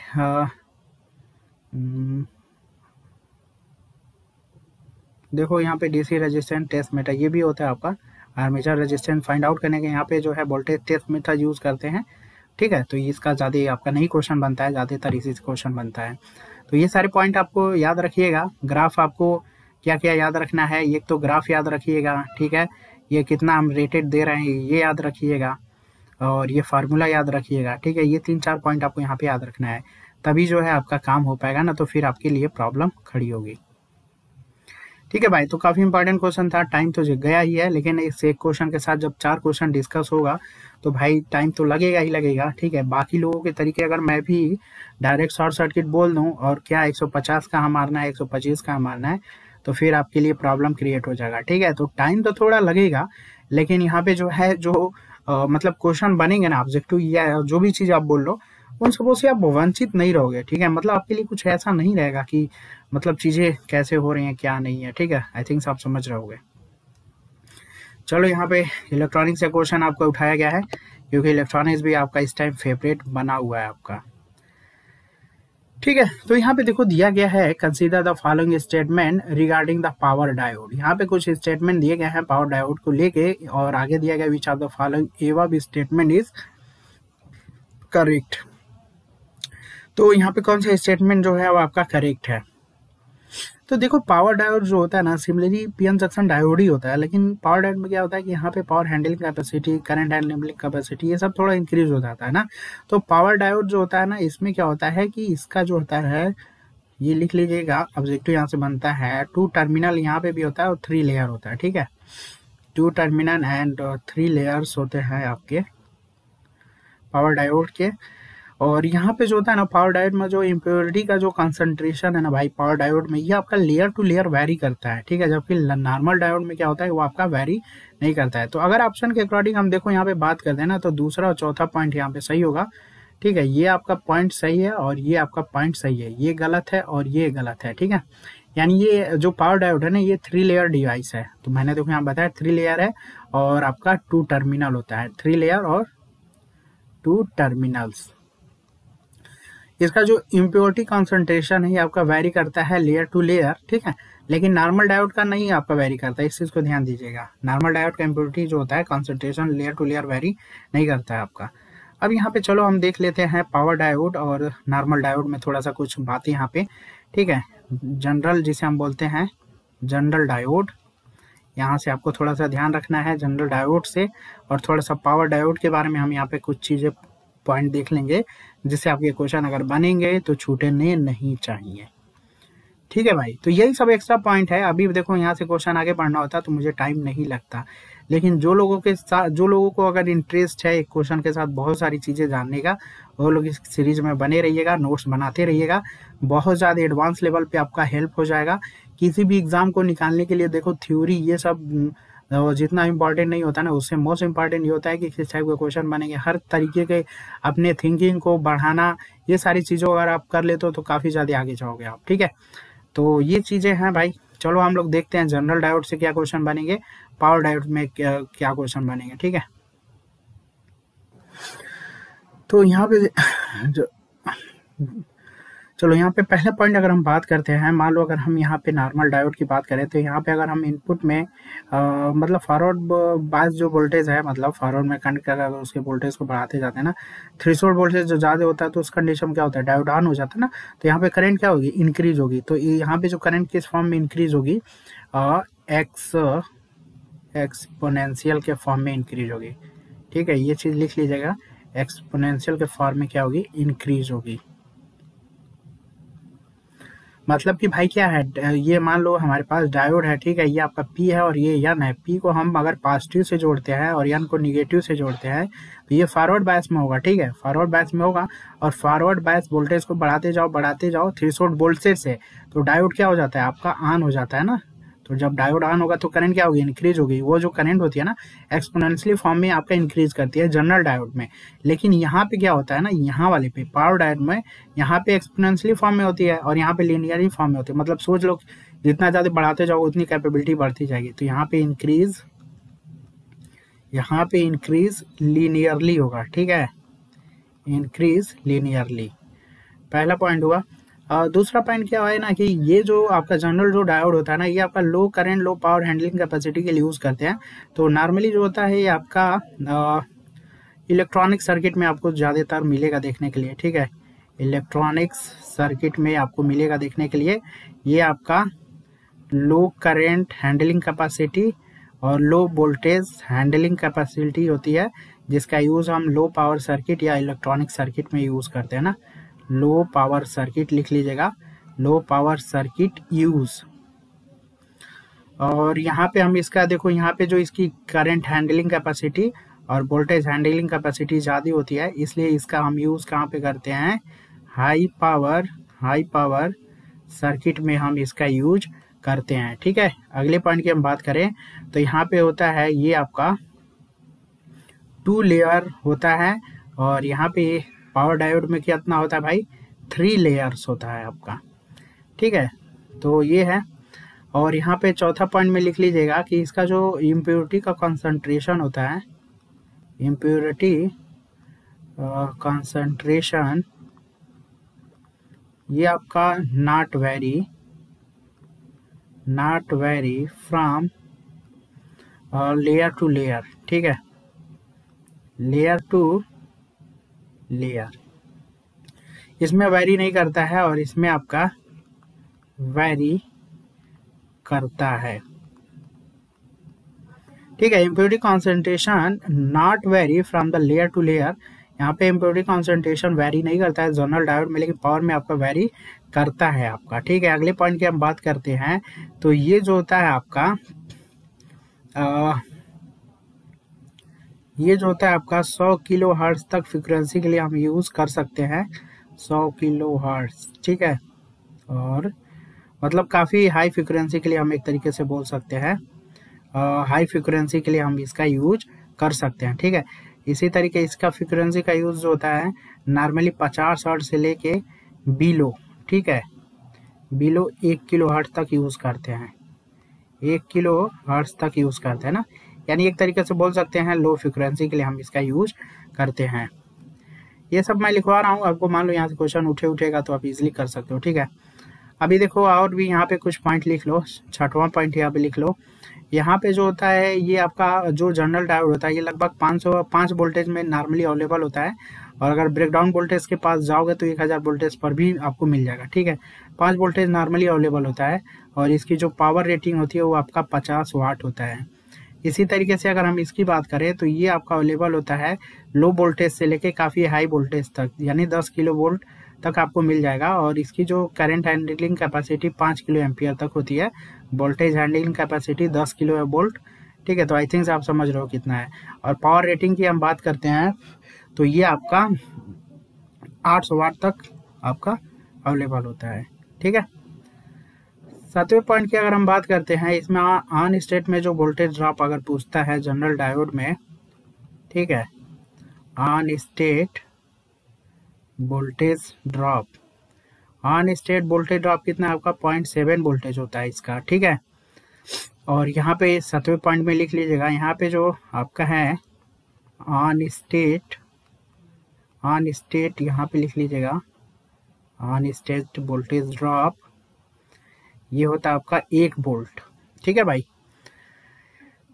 देखो यहाँ पे डीसी रेजिस्टेंस टेस्ट मीटर ये भी होता है आपका। आर्मेचर रेजिस्टेंस फाइंड आउट करने के यहाँ पे जो है वोल्टेज टेस्ट मीटर यूज करते हैं। ठीक है, तो इसका ज़्यादा आपका नहीं क्वेश्चन बनता है, ज़्यादातर इसी से क्वेश्चन बनता है। तो ये सारे पॉइंट आपको याद रखिएगा। ग्राफ आपको क्या क्या याद रखना है, एक तो ग्राफ याद रखिएगा। ठीक है, ये कितना हम रेटेड दे रहे हैं ये याद रखिएगा, और ये फार्मूला याद रखिएगा। ठीक है, ये 3-4 पॉइंट आपको यहाँ पे याद रखना है, तभी जो है आपका काम हो पाएगा ना, तो फिर आपके लिए प्रॉब्लम खड़ी होगी। ठीक है भाई, तो काफी इंपॉर्टेंट क्वेश्चन था। टाइम तो गया ही है, लेकिन इस एक क्वेश्चन के साथ जब 4 क्वेश्चन डिस्कस होगा तो भाई टाइम तो लगेगा ही लगेगा। ठीक है, बाकी लोगों के तरीके अगर मैं भी डायरेक्ट शॉर्ट सर्किट बोल दूं और क्या 150 कहाँ मारना है 125 कहाँ मारना है, तो फिर आपके लिए प्रॉब्लम क्रिएट हो जाएगा। ठीक है, तो टाइम तो थोड़ा लगेगा, लेकिन यहाँ पे जो है जो मतलब क्वेश्चन बनेंगे ना ऑब्जेक्टिव या जो भी चीज आप बोल लो उन सबों से आप वंचित नहीं रहोगे। ठीक है, मतलब आपके लिए कुछ ऐसा नहीं रहेगा कि मतलब चीजें कैसे हो रही हैं क्या नहीं है। ठीक है, आई थिंक आप समझ रहे होगे। चलो यहाँ पे इलेक्ट्रॉनिक्स से क्वेश्चन आपको उठाया गया है, क्योंकि इलेक्ट्रॉनिक्स भी आपका इस टाइम फेवरेट बना हुआ है आपका। ठीक है, तो यहाँ पे देखो दिया गया है consider the following statement regarding the power diode. यहाँ पे कुछ स्टेटमेंट दिए गए हैं पावर डायोड को लेके, और आगे दिया गया विच ऑफ द फॉलोइंग एवं स्टेटमेंट इज करेक्ट। तो यहाँ पे कौन सा स्टेटमेंट जो है वो आपका करेक्ट है। तो देखो पावर डायोड जो होता है ना सिमिलरली पीएन जंक्शन डायोड ही होता है, लेकिन पावर डायोड में क्या होता है कि यहाँ पे power handling capacity, current handling capacity ये सब थोड़ा इंक्रीज हो जाता है ना। तो पावर डायोड जो होता है ना इसमें क्या होता है कि इसका जो होता है ये लिख लीजिएगा, ऑब्जेक्टिव यहाँ से बनता है 2 टर्मिनल यहाँ पे भी होता है और 3 लेयर होता है। ठीक है, 2 टर्मिनल एंड 3 लेयर्स होते हैं आपके पावर डायोड के। और यहाँ पे जो होता है ना पावर डायोड में जो इम्प्योरिटी का जो कंसंट्रेशन है ना भाई पावर डायोड में, ये आपका लेयर टू लेयर वेरी करता है। ठीक है, जबकि नॉर्मल डायोड में क्या होता है वो आपका वेरी नहीं करता है। तो अगर ऑप्शन के अकॉर्डिंग हम देखो यहाँ पे बात करते हैं ना, तो दूसरा और चौथा पॉइंट यहाँ पे सही होगा। ठीक है, ये आपका पॉइंट सही है और ये आपका पॉइंट सही है, ये गलत है और ये गलत है। ठीक है, यानी ये जो पावर डायोड है ना ये 3 लेयर डिवाइस है। तो मैंने देखो यहाँ बताया 3 लेयर है और आपका 2 टर्मिनल होता है, 3 लेयर और 2 टर्मिनल्स। इसका जो इम्प्योरिटी कॉन्सेंट्रेशन है आपका वेरी करता है लेयर टू लेयर। ठीक है, लेकिन नॉर्मल डायोड का नहीं आपका वेरी करता है, इस चीज को ध्यान दीजिएगा। नॉर्मल डायोड का इम्प्योरिटी जो होता है concentration layer to layer vary नहीं करता है आपका। अब यहाँ पे चलो हम देख लेते हैं पावर डायोड और नॉर्मल डायोड में थोड़ा सा कुछ बातें यहाँ पे। ठीक है, जनरल जिसे हम बोलते हैं जनरल डायोड, यहाँ से आपको थोड़ा सा ध्यान रखना है जनरल डायोड से, और थोड़ा सा पावर डायोड के बारे में हम यहाँ पे कुछ चीजें पॉइंट देख लेंगे जिससे आपके क्वेश्चन अगर बनेंगे तो छूटने नहीं चाहिए। ठीक है भाई, तो यही सब एक्स्ट्रा पॉइंट है। अभी देखो यहाँ से क्वेश्चन आगे बढ़ना होता तो मुझे टाइम नहीं लगता, लेकिन जो लोगों को अगर इंटरेस्ट है एक क्वेश्चन के साथ बहुत सारी चीजें जानने का, वो लोग इस सीरीज में बने रहिएगा, नोट्स बनाते रहिएगा। बहुत ज्यादा एडवांस लेवल पे आपका हेल्प हो जाएगा किसी भी एग्जाम को निकालने के लिए। देखो थ्योरी ये सब जितना इम्पोर्टेंट नहीं होता ना, उससे मोस्ट इम्पॉर्टेंट ये होता है कि किस टाइप के क्वेश्चन बनेंगे, हर तरीके के अपने थिंकिंग को बढ़ाना, ये सारी चीज़ों अगर आप कर लेते हो तो काफ़ी ज़्यादा आगे जाओगे आप। ठीक है, तो ये चीज़ें हैं भाई। चलो हम लोग देखते हैं जनरल डायोड से क्या क्वेश्चन बनेंगे, पावर डायोड में क्या क्वेश्चन बनेंगे। ठीक है, तो यहाँ पे चलो यहाँ पे पहला पॉइंट अगर हम बात करते हैं, मान लो अगर हम यहाँ पे नॉर्मल डायोड की बात करें तो यहाँ पे अगर हम इनपुट में मतलब फॉरवर्ड बायस जो वोल्टेज है, मतलब फॉरवर्ड में करंट कर अगर उसके वोल्टेज को बढ़ाते जाते हैं ना, थ्रेशोल्ड वोल्टेज जो ज़्यादा होता है तो उस कंडीशन में क्या होता है डायोड ऑन हो जाता है ना, तो यहाँ पे करंट क्या होगी इंक्रीज होगी। तो यहाँ पे जो करंट किस फॉर्म में इंक्रीज होगी, एक्सपोनेंशियल के फॉर्म में इंक्रीज होगी। ठीक है, ये चीज़ लिख लीजिएगा, एक्सपोनेंशियल के फॉर्म में क्या होगी, इंक्रीज होगी। मतलब कि भाई क्या है, ये मान लो हमारे पास डायोड है, ठीक है, ये आपका P है और ये N है। P को हम अगर पॉजिटिव से जोड़ते हैं और N को निगेटिव से जोड़ते हैं तो ये फॉरवर्ड बायस में होगा, ठीक है, फॉरवर्ड बायस में होगा। और फॉरवर्ड बायस वोल्टेज को बढ़ाते जाओ थ्रेशोल्ड वोल्टेज से, तो डायोड क्या हो जाता है आपका, ऑन हो जाता है ना। तो जब डायोड ऑन होगा तो करंट क्या होगी, इंक्रीज होगी। वो जो करंट होती है ना, एक्सपोनेंशियली फॉर्म में आपका इंक्रीज करती है जनरल डायोड में। लेकिन यहाँ पे क्या होता है ना, यहाँ वाले पे पावर डायोड में यहाँ पे एक्सपोनेंशियली फॉर्म में होती है और यहाँ पे लीनियरली फॉर्म में होती है। मतलब सोच लो जितना ज़्यादा बढ़ाते जाओ उतनी कैपेबिलिटी बढ़ती जाएगी। तो यहाँ पे इंक्रीज लीनियरली होगा, ठीक है, इंक्रीज लीनियरली। पहला पॉइंट हुआ। दूसरा पॉइंट क्या है ना कि ये जो आपका जनरल जो डायोड होता है ना, ये आपका low current low power handling capacity के लिए यूज़ करते हैं। तो नॉर्मली जो होता है ये आपका इलेक्ट्रॉनिक सर्किट में आपको ज़्यादातर मिलेगा देखने के लिए, ठीक है, इलेक्ट्रॉनिक्स सर्किट में आपको मिलेगा देखने के लिए। ये आपका लो करंट हैंडलिंग कैपेसिटी और लो वोल्टेज हैंडलिंग कैपेसिटी होती है, जिसका यूज़ हम लो पावर सर्किट या इलेक्ट्रॉनिक सर्किट में यूज़ करते हैं ना। लो पावर सर्किट लिख लीजिएगा, लो पावर सर्किट यूज़। और यहाँ पे हम इसका देखो, यहाँ पे जो इसकी करंट हैंडलिंग कैपेसिटी और वोल्टेज हैंडलिंग कैपेसिटी ज़्यादा होती है, इसलिए इसका हम यूज़ कहाँ पे करते हैं, हाई पावर सर्किट में हम इसका यूज करते हैं, ठीक है। अगले पॉइंट की हम बात करें तो यहाँ पे होता है ये आपका 2 लेयर होता है और यहाँ पे पावर डायोड में कितना होता है भाई, 3 लेयर्स होता है आपका, ठीक है। तो ये है। और यहाँ पे चौथा पॉइंट में लिख लीजिएगा कि इसका जो इम्प्योरिटी का कंसंट्रेशन होता है, इम्प्योरिटी कंसंट्रेशन, ये आपका not vary from layer to layer, ठीक है, लेयर टू लेयर, इसमें वेरी नहीं करता है और इसमें आपका वेरी करता है, ठीक है। Impurity concentration not vary from the layer to layer, यहाँ पे इम्प्योरिटी कॉन्सेंट्रेशन वेरी नहीं करता है जनरल डायोड में, लेकिन पावर में आपका वेरी करता है आपका, ठीक है। अगले पॉइंट की हम बात करते हैं तो ये जो होता है आपका ये जो होता है आपका 100 किलो हर्ट्ज तक फ्रीक्वेंसी के लिए हम यूज़ कर सकते हैं, 100 किलो हर्ट्ज, ठीक है। और मतलब काफ़ी हाई फ्रीक्वेंसी के लिए हम एक तरीके से बोल सकते हैं, हाई फ्रीक्वेंसी के लिए हम इसका यूज कर सकते हैं, ठीक है। इसी तरीके इसका फ्रीक्वेंसी का यूज़ जो होता है नॉर्मली 50 हर्ट्ज से लेके बिलो, ठीक है, बिलो 1 किलो हर्ट्ज तक यूज़ करते हैं, 1 किलो हर्ट्ज तक यूज़ करते हैं ना। यानी एक तरीके से बोल सकते हैं लो फ्रीक्वेंसी के लिए हम इसका यूज करते हैं। ये सब मैं लिखवा रहा हूँ आपको, मान लो यहाँ से क्वेश्चन उठेगा तो आप इजीली कर सकते हो, ठीक है। अभी देखो और भी यहाँ पे कुछ पॉइंट लिख लो, 6वां पॉइंट यहाँ पे लिख लो। यहाँ पे जो होता है ये आपका जो जनरल डायोड होता है ये लगभग 505 वोल्टेज में नॉर्मली अवेलेबल होता है, और अगर ब्रेकडाउन वोल्टेज के पास जाओगे तो 1000 वोल्टेज पर भी आपको मिल जाएगा, ठीक है। 5 वोल्टेज नॉर्मली अवेलेबल होता है और इसकी जो पावर रेटिंग होती है वो आपका 50 वाट होता है। इसी तरीके से अगर हम इसकी बात करें तो ये आपका अवेलेबल होता है लो वोल्टेज से लेके काफ़ी हाई वोल्टेज तक, यानी 10 किलो वोल्ट तक आपको मिल जाएगा। और इसकी जो current handling capacity 5 kilo ampere तक होती है, voltage handling capacity 10 kilo volt, ठीक है। तो आई थिंक आप समझ रहे हो कितना है। और पावर रेटिंग की हम बात करते हैं तो ये आपका 800 वाट तक आपका अवेलेबल होता है, ठीक है। 7वें पॉइंट की अगर हम बात करते हैं, इसमें ऑन स्टेट में जो वोल्टेज ड्रॉप अगर पूछता है जनरल डायोड में, ठीक है, on state voltage drop, on state voltage drop कितना आपका 0.7 वोल्टेज होता है इसका, ठीक है। और यहाँ पे 7वें पॉइंट में लिख लीजिएगा, यहाँ पे जो आपका है ऑन स्टेट यहाँ पे लिख लीजिएगा, ऑन स्टेट वोल्टेज ड्रॉप ये होता है आपका 1 वोल्ट, ठीक है भाई।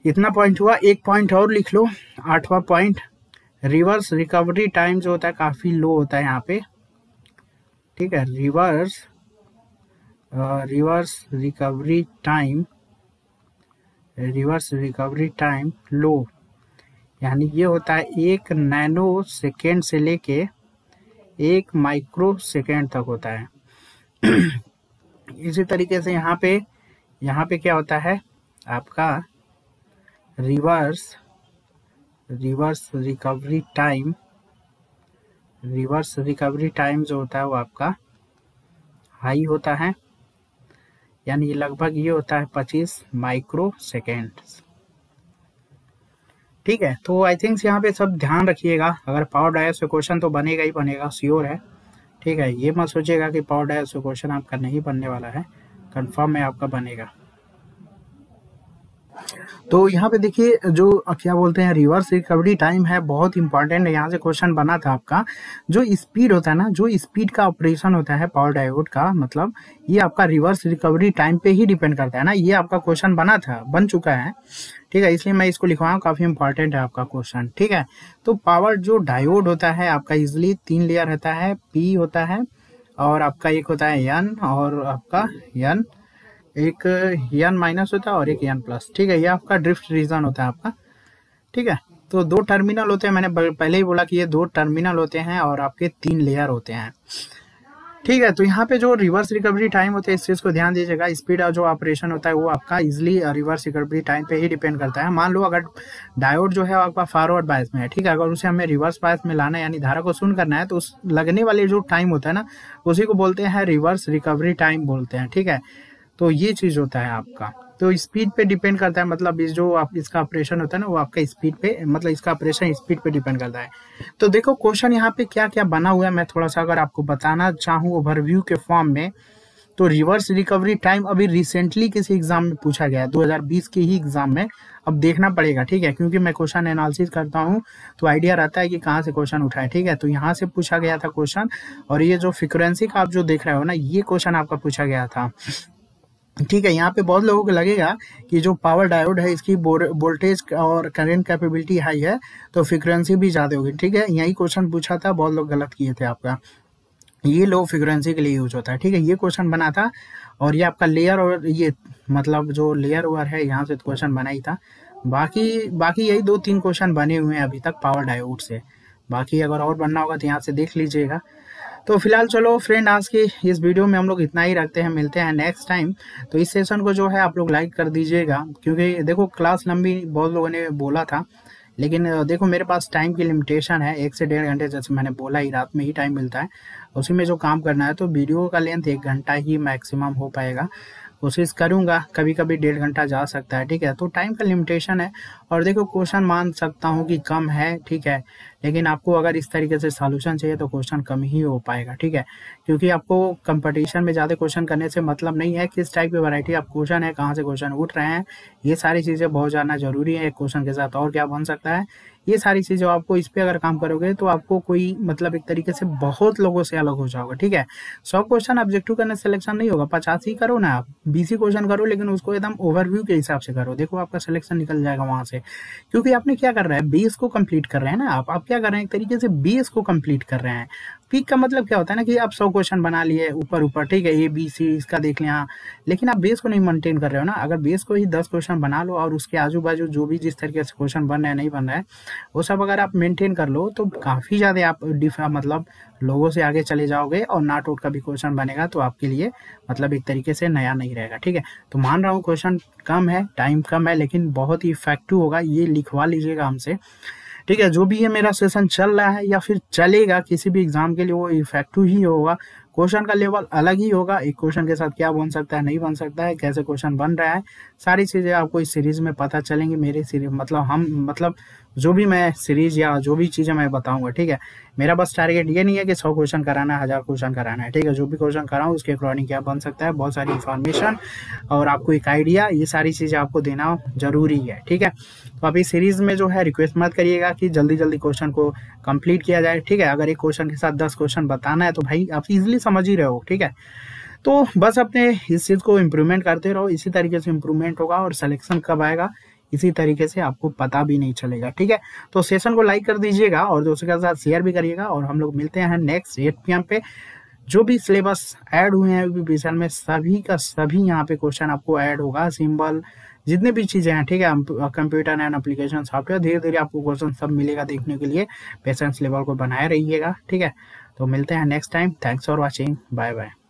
इतना पॉइंट हुआ। एक पॉइंट और लिख लो, 8वां पॉइंट, रिवर्स रिकवरी टाइम जो होता है काफ़ी लो होता है यहाँ पे, ठीक है। रिवर्स रिकवरी टाइम लो, यानी ये होता है 1 नैनो सेकेंड से लेके 1 माइक्रो सेकेंड तक होता है। इसी तरीके से यहाँ पे क्या होता है आपका रिवर्स रिकवरी टाइम जो होता है वो आपका हाई होता है, यानी लगभग ये होता है 25 माइक्रो सेकेंड। ठीक है, तो आई थिंक यहाँ पे सब ध्यान रखिएगा। अगर पावर डायोड से क्वेश्चन तो बनेगा ही बनेगा, श्योर है। ठीक है, ये मत सोचिएगा कि पावर डायोड से क्वेश्चन आपका नहीं बनने वाला है, कंफर्म है आपका बनेगा। तो यहाँ पे देखिए जो क्या बोलते हैं रिवर्स रिकवरी टाइम है, बहुत इंपॉर्टेंट है। यहाँ से क्वेश्चन बना था आपका, जो स्पीड होता है ना, जो स्पीड का ऑपरेशन होता है पावर डायोड का, मतलब ये आपका रिवर्स रिकवरी टाइम पे ही डिपेंड करता है ना। ये आपका क्वेश्चन बना था, बन चुका है। ठीक है, इसलिए मैं इसको लिखवाऊँ, काफी इंपॉर्टेंट है आपका क्वेश्चन। ठीक है, तो पावर जो डायोड होता है आपका इजिली 3 लेयर रहता है, पी होता है और आपका एक होता है एन और आपका एन, एक एन माइनस होता है और एक एन प्लस। ठीक है, ये आपका ड्रिफ्ट रीजन होता है आपका। ठीक है, तो 2 टर्मिनल होते हैं, मैंने पहले ही बोला कि ये 2 टर्मिनल होते हैं और आपके 3 लेयर होते हैं। ठीक है, तो यहाँ पे जो रिवर्स रिकवरी टाइम होता है इस चीज को ध्यान दीजिएगा। स्पीड और जो ऑपरेशन होता है वो आपका इजिली रिवर्स रिकवरी टाइम पे ही डिपेंड करता है। मान लो अगर डायोड जो है आपका फॉरवर्ड बायस में है, ठीक है, अगर उसे हमें रिवर्स बायस में लाना है यानी धारा को शून्य करना है, तो उस लगने वाले जो टाइम होता है ना, उसी को बोलते हैं रिवर्स रिकवरी टाइम बोलते हैं। ठीक है, तो ये चीज होता है आपका, तो स्पीड पे डिपेंड करता है, मतलब इस जो आप इसका ऑपरेशन होता है ना वो आपका स्पीड पे, मतलब इसका ऑपरेशन स्पीड पे डिपेंड करता है। तो देखो क्वेश्चन यहाँ पे क्या क्या बना हुआ है, मैं थोड़ा सा अगर आपको बताना चाहूँ ओवरव्यू के फॉर्म में, तो रिवर्स रिकवरी टाइम अभी रिसेंटली किसी एग्जाम में पूछा गया है, 2020 के ही एग्जाम में। अब देखना पड़ेगा, ठीक है, क्योंकि मैं क्वेश्चन एनालिसिस करता हूँ तो आइडिया रहता है कि कहाँ से क्वेश्चन उठाए। ठीक है, तो यहाँ से पूछा गया था क्वेश्चन, और ये जो फ्रीक्वेंसी का आप जो देख रहे हो ना, ये क्वेश्चन आपका पूछा गया था। ठीक है, यहाँ पे बहुत लोगों को लगेगा कि जो पावर डायोड है इसकी वोल्टेज और करंट कैपेबिलिटी हाई है तो फ्रीक्वेंसी भी ज़्यादा होगी। ठीक है, यही क्वेश्चन पूछा था, बहुत लोग गलत किए थे आपका, ये लो फ्रीक्वेंसी के लिए यूज होता है। ठीक है, ये क्वेश्चन बना था, और ये आपका लेयर और ये मतलब जो लेयर ओवर है यहाँ से क्वेश्चन बना ही था। बाकी यही 2-3 क्वेश्चन बने हुए हैं अभी तक पावर डायोड से, बाकी अगर और बनना होगा तो यहाँ से देख लीजिएगा। तो फिलहाल चलो फ्रेंड, आज की इस वीडियो में हम लोग इतना ही रखते हैं, मिलते हैं नेक्स्ट टाइम। तो इस सेशन को जो है आप लोग लाइक कर दीजिएगा, क्योंकि देखो क्लास लंबी बहुत लोगों ने बोला था, लेकिन देखो मेरे पास टाइम की लिमिटेशन है, 1 से 1.5 घंटे, जैसे मैंने बोला ही रात में ही टाइम मिलता है, उसी में जो काम करना है। तो वीडियो का लेंथ 1 घंटा ही मैक्सिमम हो पाएगा, कोशिश करूंगा, कभी कभी 1.5 घंटा जा सकता है। ठीक है, तो टाइम का लिमिटेशन है। और देखो क्वेश्चन मान सकता हूँ कि कम है, ठीक है, लेकिन आपको अगर इस तरीके से सॉल्यूशन चाहिए तो क्वेश्चन कम ही हो पाएगा। ठीक है, क्योंकि आपको कंपटीशन में ज़्यादा क्वेश्चन करने से मतलब नहीं है, किस टाइप की वैरायटी आप क्वेश्चन है, कहाँ से क्वेश्चन उठ रहे हैं, ये सारी चीज़ें बहुत जानना जरूरी है। एक क्वेश्चन के साथ और क्या बन सकता है, ये सारी चीज़ें आपको, इस पे अगर काम करोगे तो आपको कोई मतलब एक तरीके से बहुत लोगों से अलग हो जाओगे। ठीक है, 100 क्वेश्चन ऑब्जेक्टिव करने सिलेक्शन नहीं होगा, 50 ही करो ना आप, 20 ही क्वेश्चन करो, लेकिन उसको एकदम ओवरव्यू के हिसाब से करो, देखो आपका सिलेक्शन निकल जाएगा वहां से। क्योंकि आपने क्या कर रहा है, बेस को कंप्लीट कर रहे हैं ना आप क्या कर रहे हैं, एक तरीके से बेस को कंप्लीट कर रहे हैं। पीक का मतलब क्या होता है ना कि आप 100 क्वेश्चन बना लिए ऊपर, ठीक है, ए बी सी इसका देख लिया, लेकिन आप बेस को नहीं मेंटेन कर रहे हो ना। अगर बेस को ही 10 क्वेश्चन बना लो और उसके आजू बाजू जो भी जिस तरीके से क्वेश्चन बन रहे हैं नहीं बन रहा है, वो सब अगर आप मेंटेन कर लो तो काफी ज्यादा आप मतलब लोगों से आगे चले जाओगे, और नाट आउट का भी क्वेश्चन बनेगा तो आपके लिए मतलब एक तरीके से नया नहीं रहेगा। ठीक है, तो मान रहा हूँ क्वेश्चन कम है, टाइम कम है, लेकिन बहुत ही इफेक्टिव होगा, ये लिखवा लीजिएगा हमसे। ठीक है, जो भी ये मेरा सेशन चल रहा है या फिर चलेगा किसी भी एग्जाम के लिए, वो इफेक्टिव ही होगा। क्वेश्चन का लेवल अलग ही होगा, एक क्वेश्चन के साथ क्या बन सकता है, नहीं बन सकता है, कैसे क्वेश्चन बन रहा है, सारी चीजें आपको इस सीरीज में पता चलेंगी। मेरे सीरीज मतलब जो भी मैं सीरीज या जो भी चीजें मैं बताऊंगा, ठीक है, मेरा बस टारगेट ये नहीं है कि 100 क्वेश्चन कराना है, 1000 क्वेश्चन कराना है। ठीक है, जो भी क्वेश्चन कराऊं उसके अकॉर्डिंग क्या बन सकता है, बहुत सारी इन्फॉर्मेशन और आपको एक आइडिया, ये सारी चीजें आपको देना जरूरी है। ठीक है, तो अभी सीरीज में जो है रिक्वेस्ट मत करिएगा कि जल्दी जल्दी क्वेश्चन को कंप्लीट किया जाए। ठीक है, अगर एक क्वेश्चन के साथ 10 क्वेश्चन बताना है तो भाई आप इजिली समझ ही रहे हो। ठीक है, तो बस अपने इस चीज को इम्प्रूवमेंट करते रहो, इसी तरीके से इम्प्रूवमेंट होगा, और सिलेक्शन कब आएगा इसी तरीके से आपको पता भी नहीं चलेगा। ठीक है, तो सेशन को लाइक कर दीजिएगा और दोस्तों के साथ शेयर भी करिएगा, और हम लोग मिलते हैं नेक्स्ट 8 PM पे। जो भी सिलेबस ऐड हुए हैं विजन में सभी का सभी यहाँ पे क्वेश्चन आपको ऐड होगा, सिंबल जितने भी चीज़ें हैं, ठीक है, कंप्यूटर एंड एप्लीकेशन सॉफ्टवेयर, धीरे धीरे आपको क्वेश्चन सब मिलेगा देखने के लिए। पेशेंस लेवल को बनाए रहिएगा, ठीक है। तो मिलते हैं next time. Thanks for watching, bye bye.